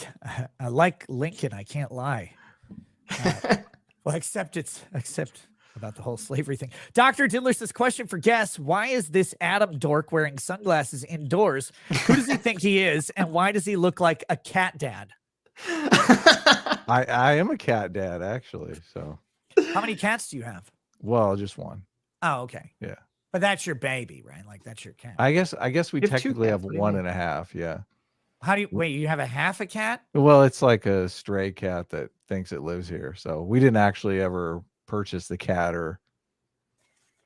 like Lincoln. I can't lie. Well, except about the whole slavery thing. Dr. Diddler says, question for guests. Why is this Adam dork wearing sunglasses indoors? Who does he think he is? And why does he look like a cat dad? I am a cat dad, actually. So, How many cats do you have? well, just one. Oh, okay. Yeah. But that's your baby, right? Like that's your cat. I guess we You have two technically cats, have what do you one mean? and a half. Yeah. How do you wait? You have a half a cat? Well, it's like a stray cat that thinks it lives here. So we didn't actually ever purchase the cat, or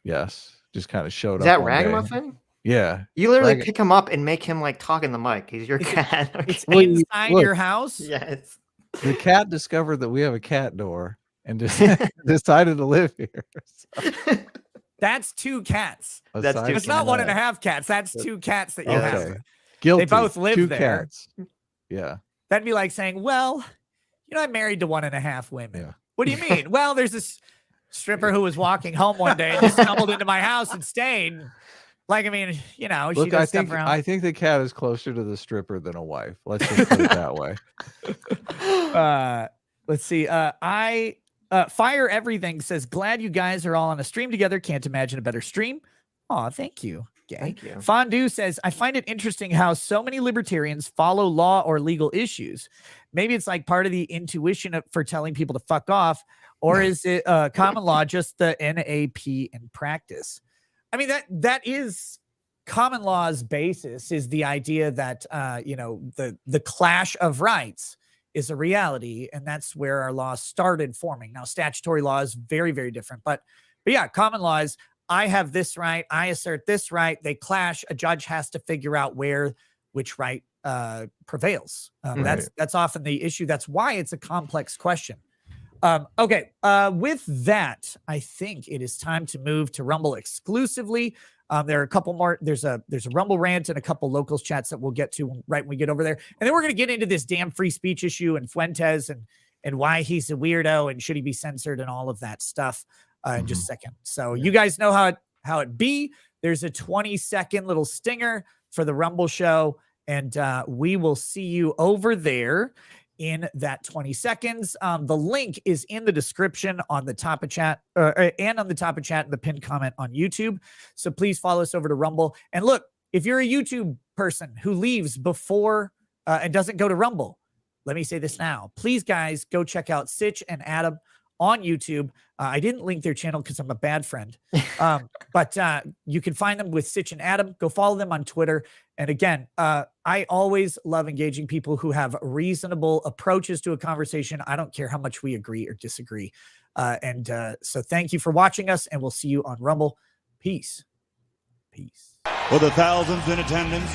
just kind of showed Is up. that one day. Ragamuffin? Yeah. You literally Rag- pick him up and make him like talk in the mic. He's your cat. It's Well, inside look. your house? Yes. The cat discovered that we have a cat door and decided to live here. So, That's two cats. That's aside two It's from not one and a that- half cats. That's two cats that you Okay. have. Guilty. both live Two there. cats. Yeah. That'd be like saying, well, I'm married to 1.5 women. Yeah. What do you mean? Well, there's this stripper who was walking home one day and just stumbled into my house and stayed. Like, I mean, she Look, does I stuff think around. the cat is closer to the stripper than a wife. Let's just put it that way. Let's see. Fire Everything says, glad you guys are all on a stream together. Can't imagine a better stream. Oh, thank you. Okay. Thank you. Fondue says, I find it interesting how so many libertarians follow law or legal issues. Maybe it's like part of the intuition for telling people to fuck off, or is it common law just the NAP in practice? I mean, that is common law's basis, is the idea that the clash of rights is a reality, and that's where our law started forming. Now, statutory law is very, very different, but yeah, common law is, I have this right, I assert this right, they clash, a judge has to figure out which right prevails. That's often the issue. That's why it's a complex question. Okay, with that, I think it is time to move to Rumble exclusively. There are a couple more. There's a Rumble rant and a couple locals chats that we'll get to right when we get over there. And then we're going to get into this damn free speech issue and Fuentes and why he's a weirdo and should he be censored and all of that stuff in just a second. So you guys know how it be. There's a 20-second little stinger for the Rumble show, and we will see you over there in that 20 seconds. The link is in the description on the top of chat and on the top of chat in the pinned comment on YouTube. So please follow us over to Rumble. And look, if you're a YouTube person who leaves before and doesn't go to Rumble, let me say this now. Please, guys, go check out Sitch and Adam on YouTube. I didn't link their channel because I'm a bad friend. But you can find them with Sitch and Adam. Go follow them on Twitter. And again, I always love engaging people who have reasonable approaches to a conversation. I don't care how much we agree or disagree. So thank you for watching us, and we'll see you on Rumble. Peace. Peace. For the thousands in attendance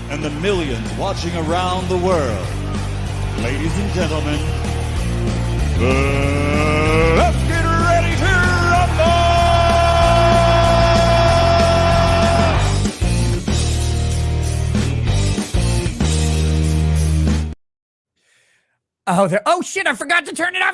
and the millions watching around the world, ladies and gentlemen, let's get Oh, there. Oh shit! I forgot to turn it off.